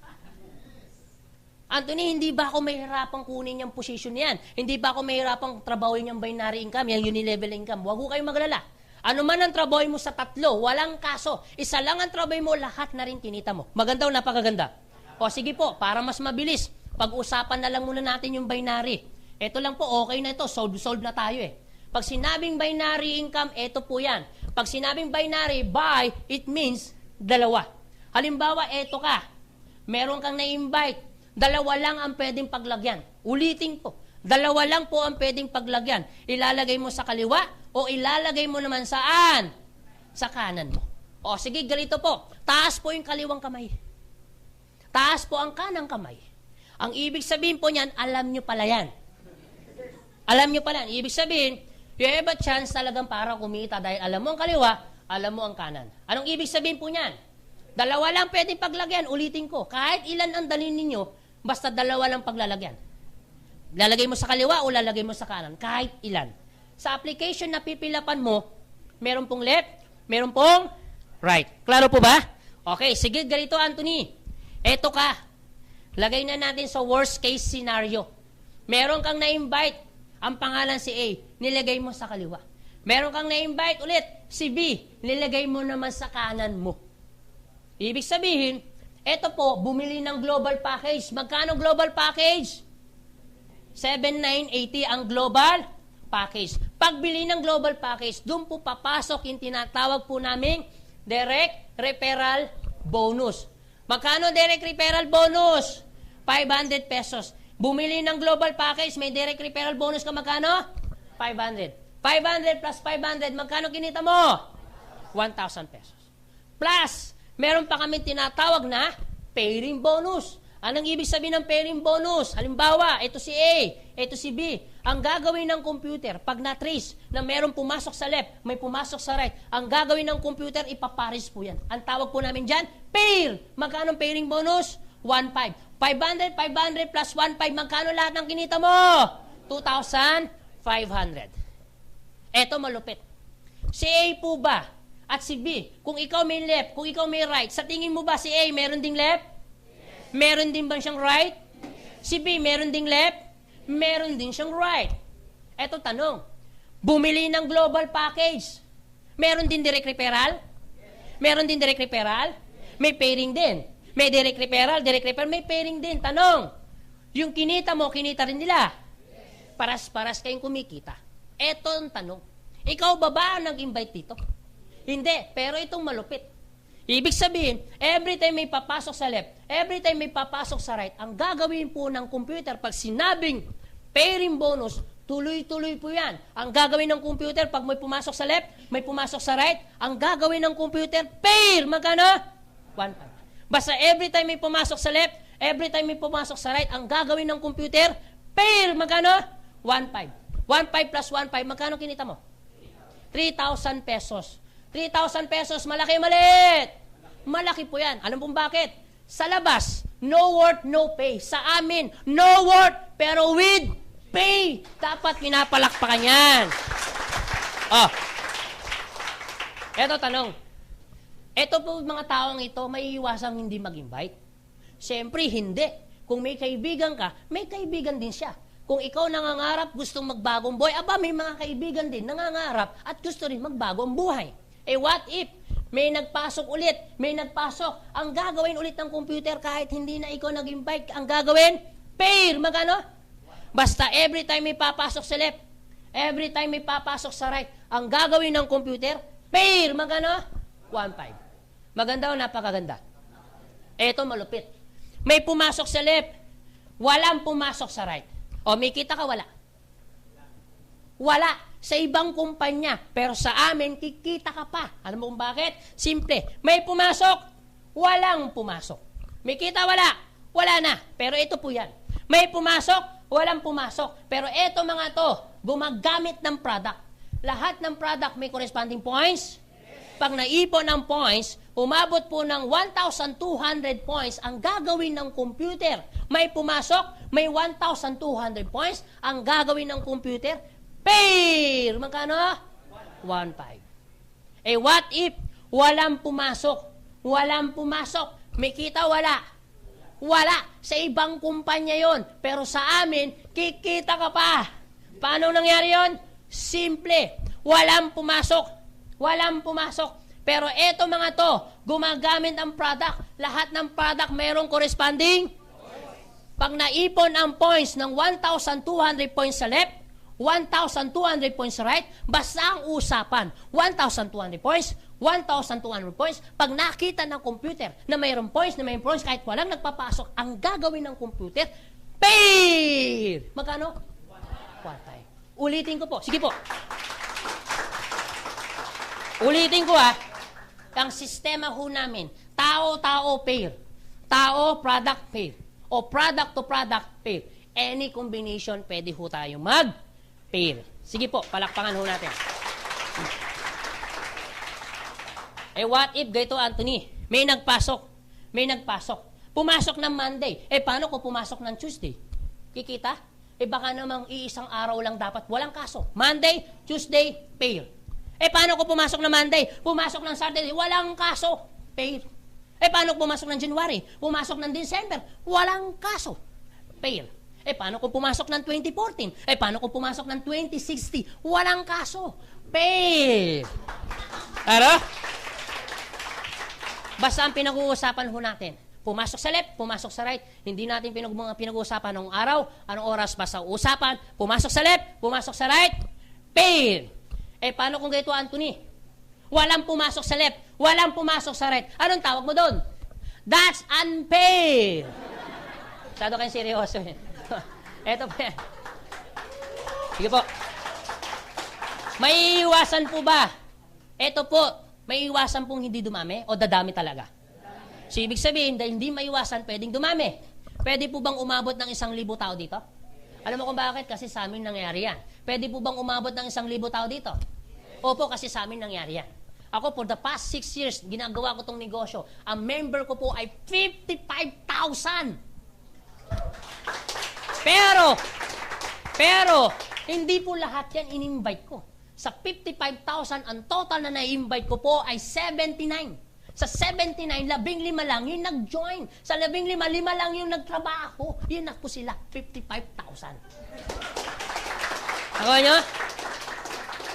Anthony, hindi ba ako mahirapang kunin yung position yan? Hindi ba ako mahirapang trabahoin yung binary income, yung unilevel income? Huwag ko kayong maglala. Ano man ang trabaho mo sa tatlo, walang kaso. Isa lang ang trabaho mo, lahat na rin kinita mo. Maganda o napakaganda? O sige po, para mas mabilis, pag-usapan na lang muna natin yung binary. Ito lang po, okay na ito, solve na tayo eh. Pag sinabing binary income, ito po yan. Pag sinabing binary, by, it means dalawa. Halimbawa, ito ka, meron kang na-invite, dalawa lang ang pwedeng paglagyan. Ulitin ko, dalawa lang po ang pwedeng paglagyan. Ilalagay mo sa kaliwa o ilalagay mo naman saan? Sa kanan mo. O sige, ganito po, taas po yung kaliwang kamay. Taas po ang kanang kamay. Ang ibig sabihin po niyan, alam nyo pala yan. Alam nyo pala yan. Ibig sabihin, you have a chance talagang para kumita dahil alam mo ang kaliwa, alam mo ang kanan. Anong ibig sabihin po niyan? Dalawa lang pwedeng paglagyan. Ulitin ko, kahit ilan ang dalhin ninyo, basta dalawa lang paglalagyan. Lalagay mo sa kaliwa o lalagay mo sa kanan, kahit ilan. Sa application na pipilapan mo, meron pong left, meron pong right. Klaro po ba? Okay, sige, ganito Anthony. Eto ka, lagay na natin sa worst case scenario. Meron kang na-invite, ang pangalan si A, nilagay mo sa kaliwa. Meron kang na-invite ulit, si B, nilagay mo naman sa kanan mo. Ibig sabihin, eto po, bumili ng global package. Magkano global package? 7,980 ang global package. Pagbili ng global package, doon po papasok yung tinatawag po naming direct referral bonus. Magkano direct referral bonus? 500 pesos. Bumili ng global package, may direct referral bonus ka magkano? 500. 500 plus 500, magkano kinita mo? 1,000 pesos. Plus, meron pa kami tinatawag na pairing bonus. Anong ibig sabihin ng pairing bonus? Halimbawa, ito si A, ito si B. Ang gagawin ng computer, pag na-trace na merong pumasok sa left, may pumasok sa right, ang gagawin ng computer, ipaparis po yan. Ang tawag po namin dyan, pair. Magkano pairing bonus? 1,500. 500 plus 1,500, magkano lahat ng kinita mo? 2,500. Eto malupit. Si A po ba? At si B, kung ikaw may left, kung ikaw may right, sa tingin mo ba si A meron ding left? Yes. Meron din ba siyang right? Yes. Si B meron ding left? Meron din siyang right. Eto tanong, bumili ng global package, meron din direct referral? Yes. Meron din direct referral? Yes. May pairing din. May direct referral, may pairing din. Tanong, yung kinita mo, kinita rin nila? Yes. Paras-paras kayong kumikita. Eto ang tanong, ikaw ba ang nag-invite dito? Hindi, pero itong malupit. Ibig sabihin, every time may papasok sa left, every time may papasok sa right, ang gagawin po ng computer, pag sinabing pairing bonus, tuloy-tuloy po yan. Ang gagawin ng computer, pag may pumasok sa left, may pumasok sa right, ang gagawin ng computer, pair, magkano? 1,500. Basta every time may pumasok sa left, every time may pumasok sa right, ang gagawin ng computer, pair, magkano? 1,500. 1,500 plus 1,500, magkano kinita mo? 3,000 pesos. 3,000 pesos, malaki maliit. Malaki po yan. Alam po bakit? Sa labas, no worth, no pay. Sa amin, no worth, pero with pay. Dapat pinapalakpakan yan. Oh. Eto tanong. Eto po mga taong ito, may iwasang hindi mag-invite? Siyempre, hindi. Kung may kaibigan ka, may kaibigan din siya. Kung ikaw nangangarap, gustong magbagong buhay, aba, may mga kaibigan din nangangarap at gusto rin magbagong buhay. Eh what if may nagpasok ulit, may nagpasok, ang gagawin ulit ng computer kahit hindi na ikaw nag-invite, ang gagawin, pair, magano? Basta every time may papasok sa left, every time may papasok sa right, ang gagawin ng computer, pair, magano? 1.5. Maganda o napakaganda? Eto malupit. May pumasok sa left, walang pumasok sa right. O may kita ka, wala? Wala. Sa ibang kumpanya. Pero sa amin, kikita ka pa. Alam mo kung bakit? Simple. May pumasok, walang pumasok. May kita, wala? Wala na. Pero ito po yan. May pumasok, walang pumasok. Pero ito mga to, gumagamit ng product. Lahat ng product may corresponding points. Pag naipon ng points, umabot po ng 1,200 points ang gagawin ng computer. May pumasok, may 1,200 points ang gagawin ng computer. Pair! Magkano? 1.5. Eh what if walang pumasok? Walang pumasok. May kita, wala? Wala. Sa ibang kumpanya yon. Pero sa amin, kikita ka pa. Paano nangyari yon? Simple. Walang pumasok. Walang pumasok. Pero eto mga to, gumagamit ang product. Lahat ng product mayroong corresponding. Pag naipon ang points ng 1,200 points sa left, 1,200 points sa right, basta ang usapan, 1,200 points, 1,200 points. Pag nakita ng computer na mayroong points, kahit walang nagpapasok, ang gagawin ng computer, pair! Magkano? 1.5. Ulitin ko po. Sige po. Ulitin ko ang sistema ho namin, tao-tao pair, tao-product pair, o product-to-product pair. Any combination, pwede ho tayo mag-pair. Sige po, palakpangan ho natin. Eh what if, ganito Anthony, may nagpasok. Pumasok ng Monday. Eh paano kung pumasok ng Tuesday? Kikita? Eh baka namang iisang araw lang dapat, walang kaso. Monday, Tuesday, pair. Eh, paano kung pumasok na Monday? Pumasok ng Saturday, walang kaso. Pair. Eh, paano kung pumasok ng January? Pumasok ng December, walang kaso. Pair. Eh, paano kung pumasok ng 2014? Eh, paano kung pumasok ng 2060? Walang kaso. Pair. Ano? Basta ang pinag-uusapan ho natin, pumasok sa left, pumasok sa right, hindi natin pinag-uusapan ng araw, anong oras, basta usapan, pumasok sa left, pumasok sa right, pair. Eh, paano kung ganito, Anthony? Walang pumasok sa left, walang pumasok sa right. Anong tawag mo doon? That's unfair. Masyado kayong seryoso. Eto pa yan. Sige po. May iwasan po ba? Eto po, may iwasan pong hindi dumami o dadami talaga? So, ibig sabihin, dahil hindi maiwasan, pwedeng dumami. Pwede po bang umabot ng 1,000 tao dito? Alam mo kung bakit? Kasi sa amin nangyari yan. Pwede po bang umabot ng 1,000 tao dito? Opo, kasi sa amin nangyari yan. Ako, for the past 6 years, ginagawa ko tong negosyo. Ang member ko po ay 55,000. Pero, hindi po lahat yan in-invite ko. Sa 55,000, ang total na na-invite ko po ay 79. Sa 79, 15 lang yung nag-join. Sa 15, 5 lang yung nagtrabaho. Yun na po sila, 55,000. Ako nyo?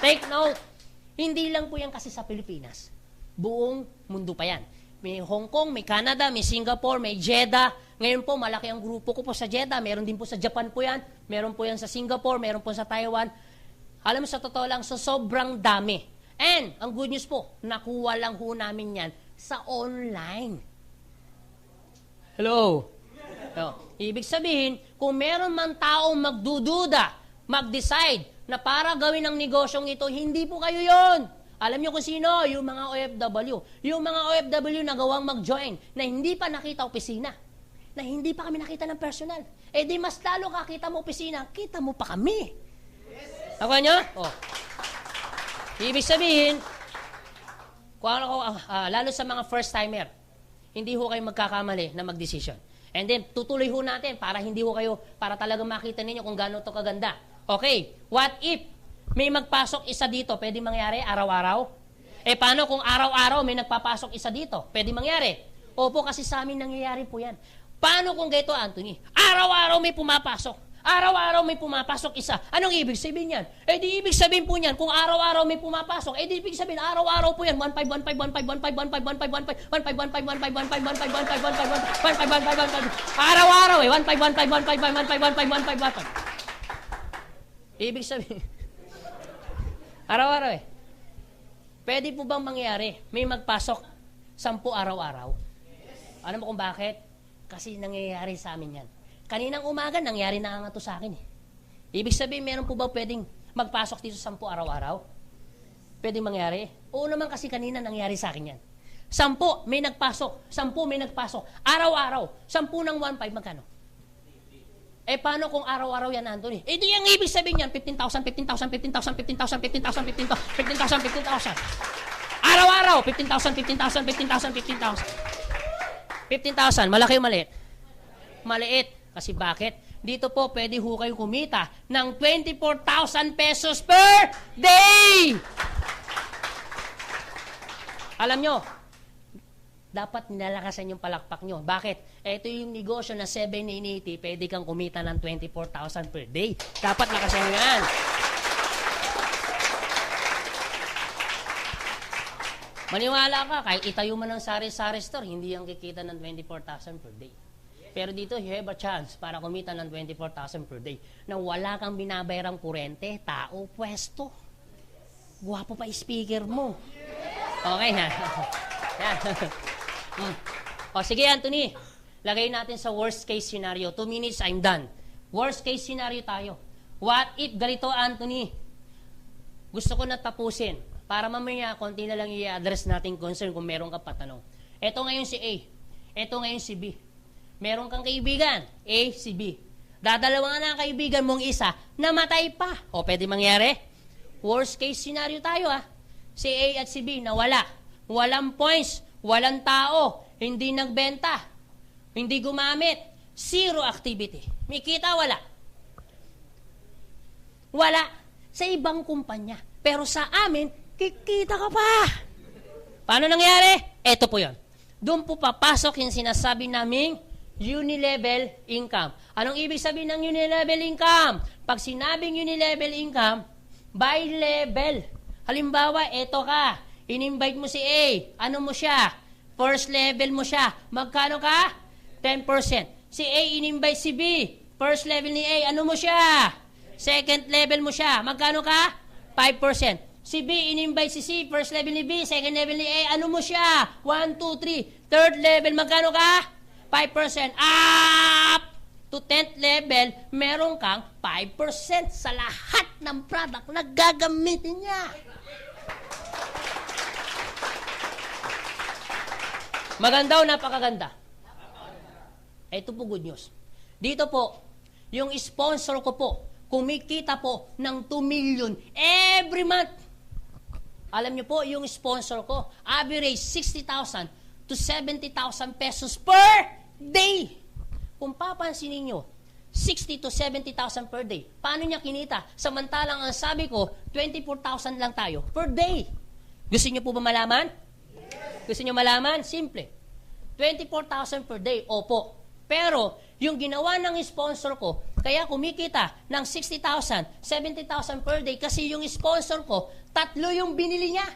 Take note. Hindi lang po yan kasi sa Pilipinas. Buong mundo pa yan. May Hong Kong, may Canada, may Singapore, may Jeddah. Ngayon po, malaki ang grupo ko po sa Jeddah. Meron din po sa Japan po yan. Meron po yan sa Singapore, meron po sa Taiwan. Alam mo, sa totoo lang, so sobrang dami. And, ang good news po, nakuha lang ho namin yan sa online. Hello? Ibig sabihin, kung meron man taong magdududa, mag-decide na para gawin ang negosyong ito, hindi po kayo yon. Alam niyo kung sino? Yung mga OFW. Yung mga OFW na gawang mag-join, na hindi pa nakita opisina, na hindi pa kami nakita ng personal. Eh di mas lalo kakita mo opisina, kita mo pa kami. Ako nyo? Ibig sabihin, lalo sa mga first-timer, hindi ho kayo magkakamali na mag-decision. And then, tutuloy ho natin para hindi ho kayo, para talagang makita ninyo kung gano'n ito kaganda. Okay, what if may magpasok isa dito? Pwede mangyari araw-araw? Eh, paano kung araw-araw may nagpapasok isa dito? Pwede mangyari? Opo, kasi sa amin nangyayari po yan. Paano kung ganito, Anthony? Araw-araw may pumapasok. Araw-araw may pumapasok isa. Anong ibig sabihin yan? Eh di ibig sabihin po niyan, kung araw-araw may pumapasok, eh di ibig sabihin, araw-araw po yan, 1.5, 1.5, 1.5, 1.5, 1.5, 1.5, 1.5, 1.5, 1.5, 1.5, 1.5, 1.5, 1.5, 1.5, 1.5, 1.5, 1.5, 1.5, 1.5, araw-araw eh, 1.5, 1.5, 1.5, 1.5, 1.5, 1.5. Ibig sabihin, araw-araw eh. Pwede po bang mangyari, may magpasok 10 araw-araw? Alam mo kung bakit? Kasi nangyayari sa amin yan. Kaninang umaga, nangyari na nga to sa akin eh. Ibig sabihin, meron po ba pwedeng magpasok dito 10 araw-araw? Pwedeng mangyari? Oo naman kasi kanina nangyari sa akin yan. 10 may nagpasok. 10 may nagpasok. Araw-araw. 10 ng 1.5, magkano? Eh, paano kung araw-araw yan, Anthony? Eh, di yung ibig sabihin yan, 15,000, 15,000, 15,000, 15,000, 15,000, 15,000, 15,000, 15,000. Araw-araw, 15,000, 15,000, 15,000, 15,000. 15,000, malaki o maliit? Maliit. Kasi bakit? Dito po, pwede ho kayo kumita ng 24,000 pesos per day! Alam nyo, dapat nilalakasan yung palakpak nyo. Bakit? Ito yung negosyo na 780, pwede kang kumita ng 24,000 per day. Dapat lakasan nyo yan. Maniwala ka, kahit itayo man ng sari-sari store, hindi yung kikita ng 24,000 per day. Pero dito, you have a chance para kumita ng 24,000 per day na wala kang binabayarang kurente, tao, pwesto. Guwapo pa speaker mo. Okay na. Yan. O sige, Anthony. Lagay natin sa worst case scenario. 2 minutes, I'm done. Worst case scenario tayo. What if ganito, Anthony? Gusto ko na tapusin. Para mamaya, konti na lang i-address natin concern kung meron ka patanong. Ito ngayon si A. Ito ngayon si B. Meron kang kaibigan, A, si B. Dadalawa na ang kaibigan mong isa, namatay pa. O, pwede mangyari? Worst case scenario tayo, ha? Si A at si B, nawala. Walang points, walang tao, hindi nagbenta, hindi gumamit, zero activity. May kita, wala. Wala. Sa ibang kumpanya. Pero sa amin, kikita ka pa. Paano nangyari? Ito po yon. Doon po papasok yung sinasabi naming unilevel income. Anong ibig sabihin ng unilevel income? Pag sinabing unilevel income, by level. Halimbawa, eto ka, in-invite mo si A. Ano mo siya? First level mo siya. Magkano ka? 10%. Si A, in-invite si B. First level ni A, ano mo siya? Second level mo siya. Magkano ka? 5%. Si B, in-invite si C. First level ni B. Second level ni A, ano mo siya? 1, 2, 3. Third level, magkano ka? 5%. Up to 10th level, meron kang 5% sa lahat ng product na gagamitin niya. Maganda o napakaganda? Ito po good news. Dito po, yung sponsor ko po, kumikita po ng 2 million every month. Alam niyo po, yung sponsor ko, average 60,000 to 70,000 pesos per day. Kung papansinin nyo, 60 to 70,000 per day. Paano niya kinita? Samantalang ang sabi ko, 24,000 lang tayo per day. Gusto niyo po ba malaman? Gusto niyo malaman? Simple. 24,000 per day. Opo. Pero, yung ginawa ng sponsor ko, kaya kumikita ng 60,000, 70,000 per day kasi yung sponsor ko, 3 yung binili niya.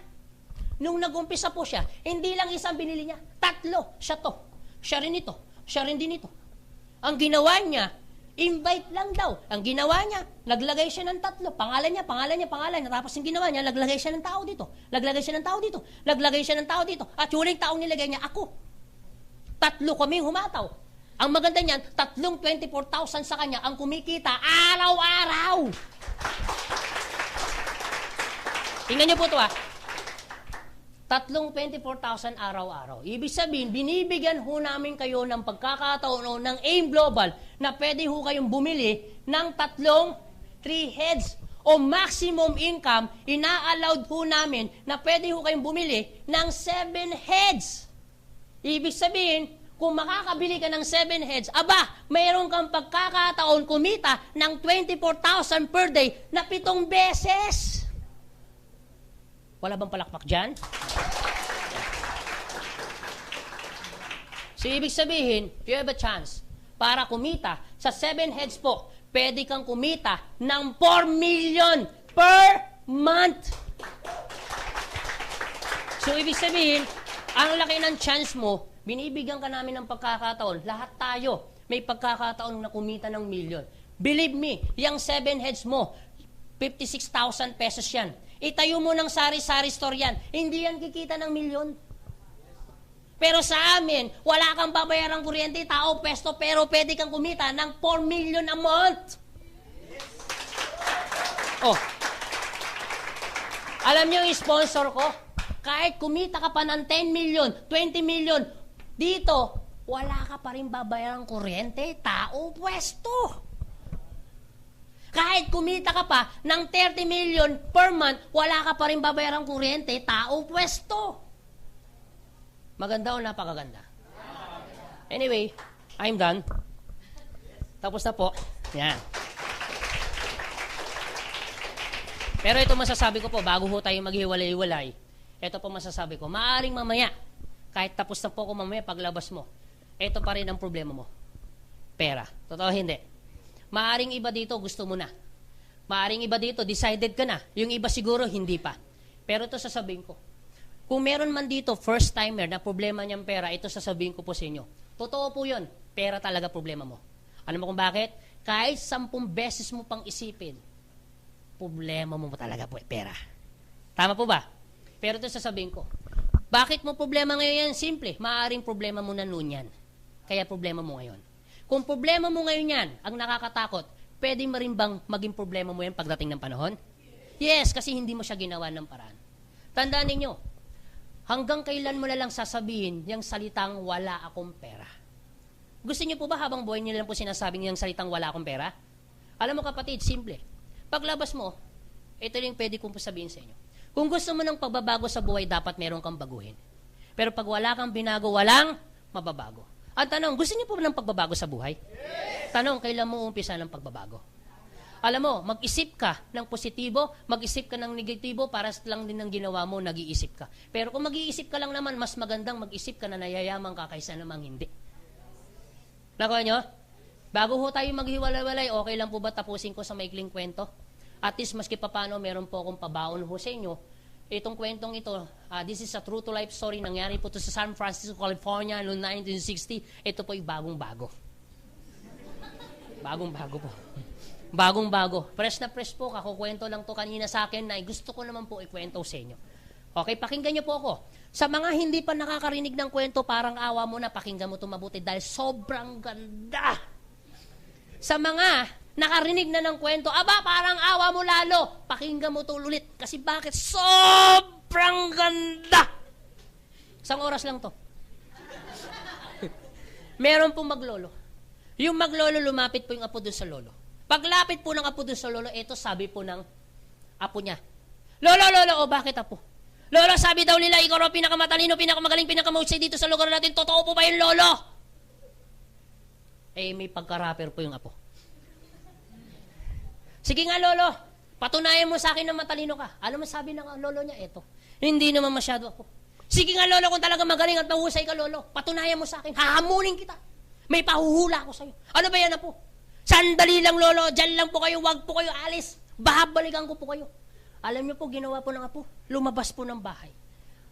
Nung nag-umpisa po siya, hindi lang isang binili niya. 3. Siya to. Siya rin ito. Siya rin din ito. Ang ginawa niya, invite lang daw. Ang ginawa niya, naglagay siya ng 3. Pangalan niya. Tapos yung ginawa niya, naglagay siya ng tao dito. Naglagay siya ng tao dito. Naglagay siya ng tao dito. At yung uling taong nilagay niya, ako. 3 kaming humataw. Ang maganda niyan, 24,000 sa kanya ang kumikita araw-araw. Tingnan niyo po ito, 24,000 araw-araw. Ibig sabihin, binibigyan ho namin kayo ng pagkakataon ng AIM Global na pwede ho kayong bumili ng 3 heads o maximum income, ina-allowed ho namin na pwede ho kayong bumili ng 7 heads. Ibig sabihin, kung makakabili ka ng 7 heads, aba, mayroon kang pagkakataon kumita ng 24,000 per day na 7 beses. Wala bang palakpak dyan? So, ibig sabihin, you have a chance para kumita sa 7 heads po, pwede kang kumita ng 4 million per month. So, ibig sabihin, ang laki ng chance mo, binibigyan ka namin ng pagkakataon. Lahat tayo may pagkakataon na kumita ng million. Believe me, yung 7 heads mo, 56,000 pesos yan. Itayo mo ng sari-sari store yan. Hindi yan kikita ng milyon. Pero sa amin, wala kang babayarang kuryente, tao, pesto, pero pwede kang kumita ng 4 million a month. Oh. Alam niyo yung sponsor ko? Kahit kumita ka pa ng 10 million, 20 million, dito, wala ka pa rin babayarang kuryente, tao, pwesto. Kahit kumita ka pa ng 30 million per month, wala ka pa rin babayarang kuryente, tao, pwesto. Maganda o napakaganda? Anyway, I'm done. Tapos na po. Yan. Pero ito masasabi ko po, bago ho tayo maghiwalay-hiwalay, ito po masasabi ko, maaaring mamaya, kahit tapos na po ako mamaya, paglabas mo, ito pa rin ang problema mo. Pera. Totoo hindi? Maaaring iba dito, gusto mo na. Maaaring iba dito, decided ka na. Yung iba siguro, hindi pa. Pero ito sasabihin ko, kung meron man dito, first timer na problema niyang pera, ito sasabihin ko po sa inyo. Totoo po yun. Pera talaga problema mo. Alam mo kung bakit? Kahit 10 beses mo pang isipin, problema mo talaga po pera. Tama po ba? Pero ito sasabihin ko. Bakit mo problema ngayon yan? Simple. Maaaring problema mo na noon yan. Kaya problema mo ngayon. Kung problema mo ngayon yan, ang nakakatakot, pwede mo rin bang maging problema mo yan pagdating ng panahon? Yes, kasi hindi mo siya ginawa ng paraan. Tandaan ninyo, hanggang kailan mo na lang sasabihin yung salitang wala akong pera? Gusto niyo po ba habang buhay niyo lang po sinasabing yung salitang wala akong pera? Alam mo kapatid, simple. Paglabas mo, ito yung pwede kong sabihin sa inyo. Kung gusto mo ng pagbabago sa buhay, dapat meron kang baguhin. Pero pag wala kang binago, walang mababago. Ang tanong, gusto niyo po ba ng pagbabago sa buhay? Yes! Tanong, kailan mo umpisa ng pagbabago? Alam mo, mag-isip ka ng positibo, mag-isip ka ng negatibo, para lang din ng ginawa mo, nag-iisip ka. Pero kung mag-iisip ka lang naman, mas magandang mag-isip ka na nayayaman ka kaysa namang hindi. Nakuha nyo? Bago ho tayo maghiwalay-walay, okay lang po ba tapusin ko sa maikling kwento? At least, maski pa paano, meron po akong pabaon ho sa inyo. Itong kwentong ito, this is a true to life story. Nangyari po ito sa San Francisco, California, noong 1960. Ito po ay bagong-bago. Bagong-bago po. Bagong-bago. Fresh na fresh po. Kakukwento lang to kanina sa akin na gusto ko naman po ikwento sa inyo. Okay, pakinggan niyo po ako. Sa mga hindi pa nakakarinig ng kwento, parang awa mo na, pakinggan mo ito mabuti dahil sobrang ganda. Sa mga nakarinig na ng kwento, aba, parang awa mo lalo. Pakinggan mo ito ulit. Kasi bakit? Sobrang ganda. Isang oras lang to. Meron pong maglolo. Yung maglolo, lumapit po yung apo dun sa lolo. Paglapit po ng apo dun sa lolo, ito sabi po ng apo niya. Lolo, bakit apo? Lolo, sabi daw nila, ikaw raw pinakamatalino, pinakamagaling, pinakamahusay dito sa lugar natin. Totoo po ba yung lolo? Eh, may pagka-rapper po yung apo. Sige nga, lolo, patunayan mo sa akin na matalino ka. Ano sabi ng lolo niya? Eto. Hindi naman masyado ako. Sige nga, lolo, kung talaga magaling at mahusay ka, lolo, patunayan mo sa akin. Hahamulin kita. May pahuhula ako sa'yo. Ano ba yan, apo? Sandali lang, lolo. Diyan lang po kayo. Wag po kayo alis. Babalikan ko po kayo. Alam niyo po, ginawa po ng apo. Lumabas po ng bahay.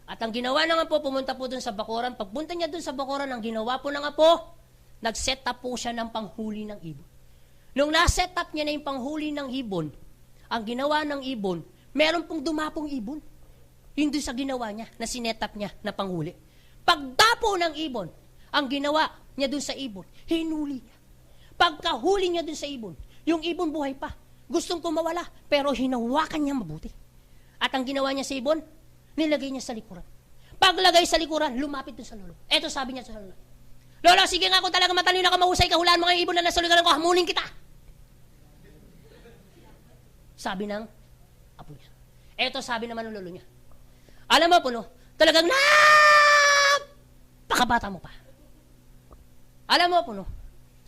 At ang ginawa ng apo, pumunta po dun sa bakuran. Pagpunta niya dun sa bakuran, ang ginawa po ng apo, nag-set up po siya ng panghuli ng ibon. Nung na-set up niya na yung panghuli ng ibon, ang ginawa ng ibon, meron pong dumapong ibon. Yun doon sa ginawa niya, na sinet up niya na panghuli. Pagdapo ng ibon, ang ginawa niya doon sa ibon, hinuli niya. Pagkahuli niya doon sa ibon, yung ibon buhay pa. Gustong kumawala, pero hinawakan niya mabuti. At ang ginawa niya sa ibon, nilagay niya sa likuran. Paglagay sa likuran, lumapit doon sa lolo. Eto sabi niya sa lolo, lolo, sige nga kung talaga matalino ka, mahusay ka, hulaan mo nga yung ibon na nasa likuran ko, hamulin kita. Sabi ng apo niya. Eto sabi naman ng lolo niya. Alam mo po, no, talagang pakabata mo pa. Alam mo po, no,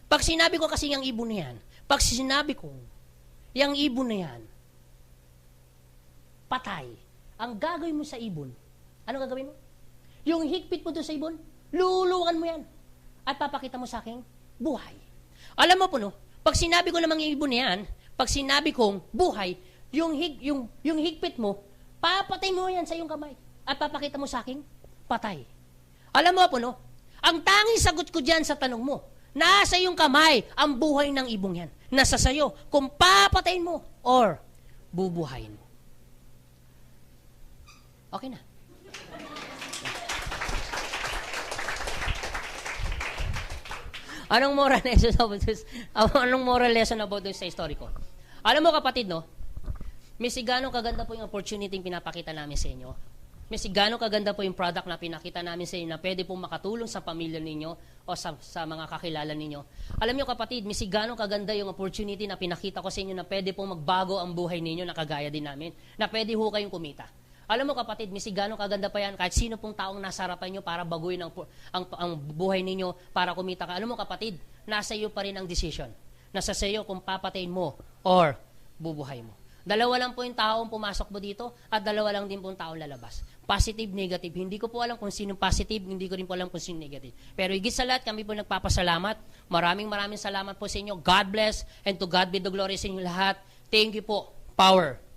pag sinabi ko kasi yung ibon na yan, pag sinabi ko, yung ibon na yan, patay, ang gagawin mo sa ibon, ano gagawin mo? Yung higpit mo doon sa ibon, lulukan mo yan. At papakita mo sa akin, buhay. Alam mo po, no, Pag sinabi ko namang ibon na yan, pag sinabi kong buhay, yung higpit mo, papatay mo yan sa iyong kamay. At papakita mo sa akin, patay. Alam mo po, no? Ang tanging sagot ko dyan sa tanong mo, nasa iyong kamay ang buhay ng ibong yan. Nasa sayo kung papatayin mo or bubuhayin mo. Okay na. Anong moral lesson about this sa story ko? Alam mo kapatid, no? May sigano kaganda po yung opportunity yung pinapakita namin sa inyo. May sigano kaganda po yung product na pinakita namin sa inyo na pwede pong makatulong sa pamilya ninyo o sa mga kakilala ninyo. Alam niyo kapatid, may sigano kaganda yung opportunity na pinakita ko sa inyo na pwede pong magbago ang buhay ninyo na kagaya din namin. Na pwede ho kayong kumita. Alam mo kapatid, misigano kaganda pa yan kahit sino pong taong nasa harapan nyo para baguhin ang buhay ninyo para kumita ka. Alam mo kapatid, nasa iyo pa rin ang decision. Nasa sa iyo kung papatayin mo or bubuhay mo. Dalawa lang po yung taong pumasok mo dito at dalawa lang din po yung taong lalabas. Positive, negative. Hindi ko po alam kung sino positive, hindi ko rin po alam kung sino negative. Pero higit sa lahat, kami po nagpapasalamat. Maraming salamat po sa inyo. God bless and to God be the glory sa inyo lahat. Thank you po. Power.